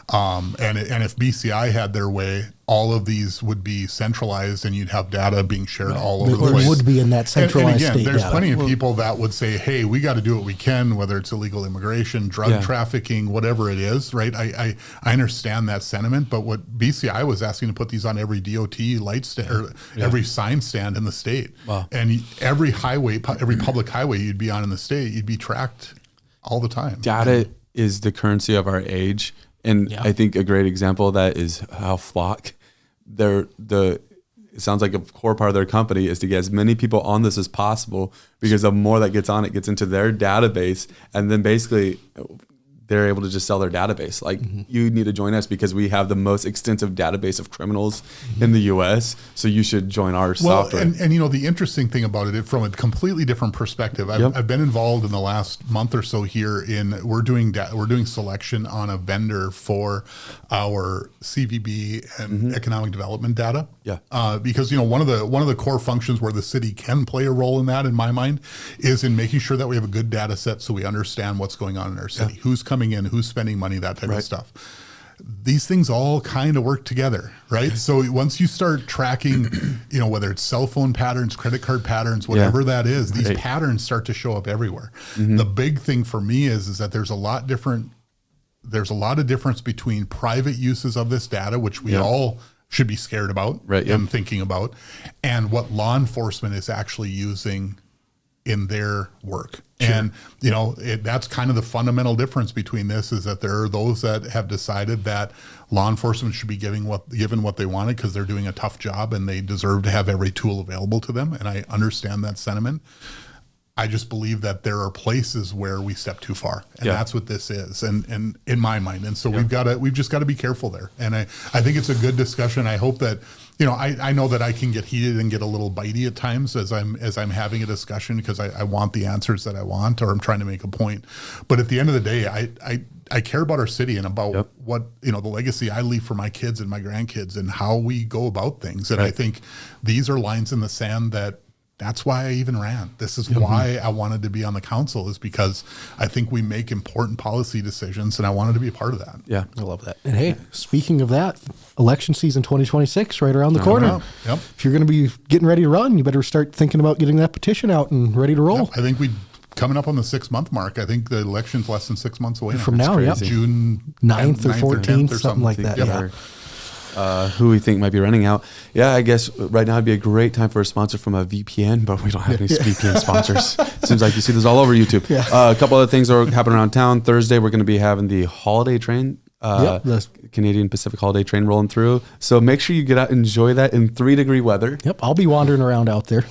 And if BCI had their way, all of these would be centralized, and you'd have data being shared all over the place. It would be in that centralized and again, state there's data. plenty of people that would say, hey, we got to do what we can, whether it's illegal immigration, drug trafficking, whatever it is, right? I understand that sentiment, but what BCI was asking to put these on every DOT light stand or every sign stand in the state. Wow. And every public highway you'd be on in the state, you'd be tracked all the time. Data is the currency of our age. And I think a great example of that is how Flock, it sounds like a core part of their company is to get as many people on this as possible, because the more that gets on, it gets into their database, and then basically they're able to just sell their database. Like, you need to join us because we have the most extensive database of criminals in the U.S., so you should join our software. And the interesting thing about it, from a completely different perspective, I've been involved in the last month or so here we're doing selection on a vendor for our CVB and economic development data. Yeah. Because one of the core functions where the city can play a role in that, in my mind, is in making sure that we have a good data set so we understand what's going on in our city, who's coming in, who's spending money, that type of stuff. These things all kind of work together, right? So once you start tracking, whether it's cell phone patterns, credit card patterns, whatever that is, these patterns start to show up everywhere. The big thing for me is that there's a lot of difference between private uses of this data, which we all should be scared about and thinking about, and what law enforcement is actually using in their work. Sure. And, that's kind of the fundamental difference between this, is that there are those that have decided that law enforcement should be given what they wanted because they're doing a tough job and they deserve to have every tool available to them. And I understand that sentiment. I just believe that there are places where we step too far, and that's what this is. And in my mind, and so we've just got to be careful there. And I think it's a good discussion. I hope that, I know that I can get heated and get a little bitey at times as I'm having a discussion, because I want the answers that I want, or I'm trying to make a point. But at the end of the day, I care about our city and about what, the legacy I leave for my kids and my grandkids and how we go about things. And I think these are lines in the sand that That's why I even ran. This is why I wanted to be on the council, is because I think we make important policy decisions, and I wanted to be a part of that. Yeah, I love that. And hey, speaking of that, election season 2026 right around the corner. Yep. If you're going to be getting ready to run, you better start thinking about getting that petition out and ready to roll. Yep. I think coming up on the 6-month mark. I think the election's less than 6 months away from now. Yeah, June 9th or 14th or something like that. Yeah. Who we think might be running out. Yeah, I guess right now would be a great time for a sponsor from a VPN, but we don't have any VPN sponsors. Seems like you see this all over YouTube. Yeah. A couple other things are happening around town. Thursday, we're going to be having the holiday train, the Canadian Pacific holiday train rolling through. So make sure you get out and enjoy that in 3-degree weather. Yep, I'll be wandering around out there.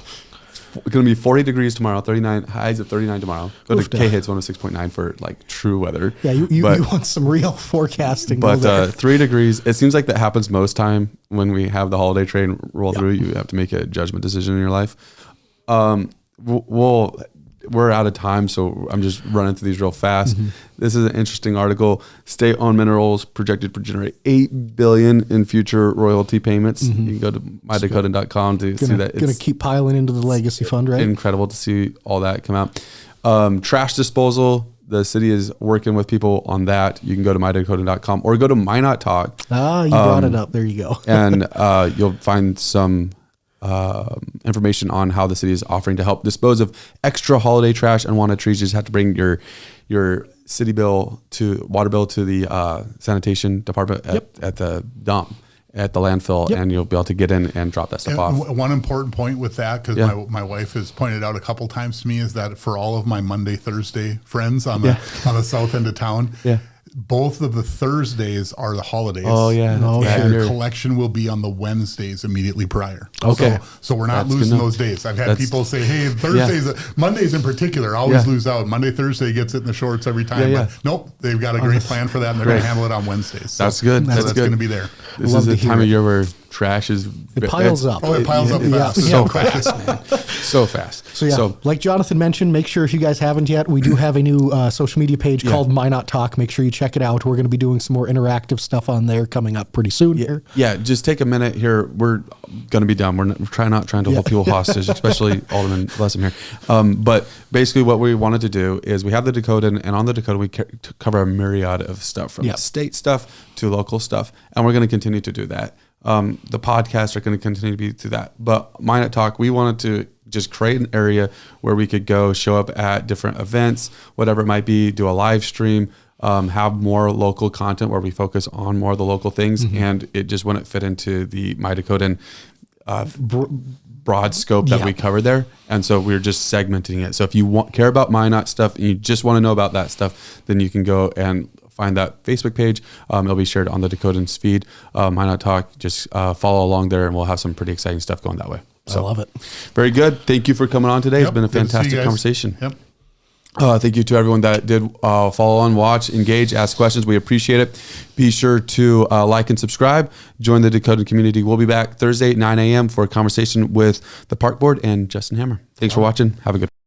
It's going to be 40 degrees tomorrow, 39 highs of 39 tomorrow. Go to K-Hits 106.9 for like true weather. Yeah, you want some real forecasting. But 3 degrees, it seems like that happens most time when we have the holiday train roll through. You have to make a judgment decision in your life. We're out of time, so I'm just running through these real fast. Mm-hmm. This is an interesting article. State-owned minerals projected to generate $8 billion in future royalty payments. Mm-hmm. You can go to mydakotan.com to see that. It's going to keep piling into the legacy fund, right? Incredible to see all that come out. Trash disposal. The city is working with people on that. You can go to mydakotan.com or go to Minot Talk. You brought it up. There you go. And you'll find some information on how the city is offering to help dispose of extra holiday trash and wanted trees. You just have to bring your city water bill to the sanitation department at the dump at the landfill, and you'll be able to get in and drop that stuff off. One important point with that, because my wife has pointed out a couple times to me, is that for all of my Monday, Thursday friends on the south end of town, both of the Thursdays are the holidays. Oh, yeah. And your collection will be on the Wednesdays immediately prior. Okay. So we're not losing those days. I've had people say, hey, Thursdays, Mondays in particular, always lose out. Monday, Thursday gets it in the shorts every time. But nope, they've got a great plan for that, and they're going to handle it on Wednesdays. So that's good. That's going to be there. This is the time of year where trash is... It piles up. Oh, it piles up fast. So fast, man. So fast. So like Jonathan mentioned, make sure if you guys haven't yet, we do have a new social media page called Minot Talk. Make sure you check it out. We're going to be doing some more interactive stuff on there coming up pretty soon here. Yeah, just take a minute here. We're going to be done. We're not trying to hold people hostage, especially Alderman Blessum here. But basically what we wanted to do is we have the Dakota, and on the Dakota we cover a myriad of stuff, from state stuff to local stuff, and we're going to continue to do that. The podcasts are going to continue to be through that. But Minot Talk, we wanted to just create an area where we could go show up at different events, whatever it might be, do a live stream, have more local content where we focus on more of the local things. Mm-hmm. And it just wouldn't fit into the My Dakotan broad scope that we cover there. And so we're just segmenting it. So if you care about Minot stuff and you just want to know about that stuff, then you can go and find that Facebook page. It'll be shared on the Dakotan's feed. Minot Talk, just follow along there, and we'll have some pretty exciting stuff going that way. So, I love it. Very good. Thank you for coming on today. It's been a fantastic conversation. Yep. Thank you to everyone that did follow on, watch, engage, ask questions. We appreciate it. Be sure to like and subscribe. Join the Dakota community. We'll be back Thursday at 9 a.m. for a conversation with the Park Board and Justin Hammer. Thanks for watching. Have a good one.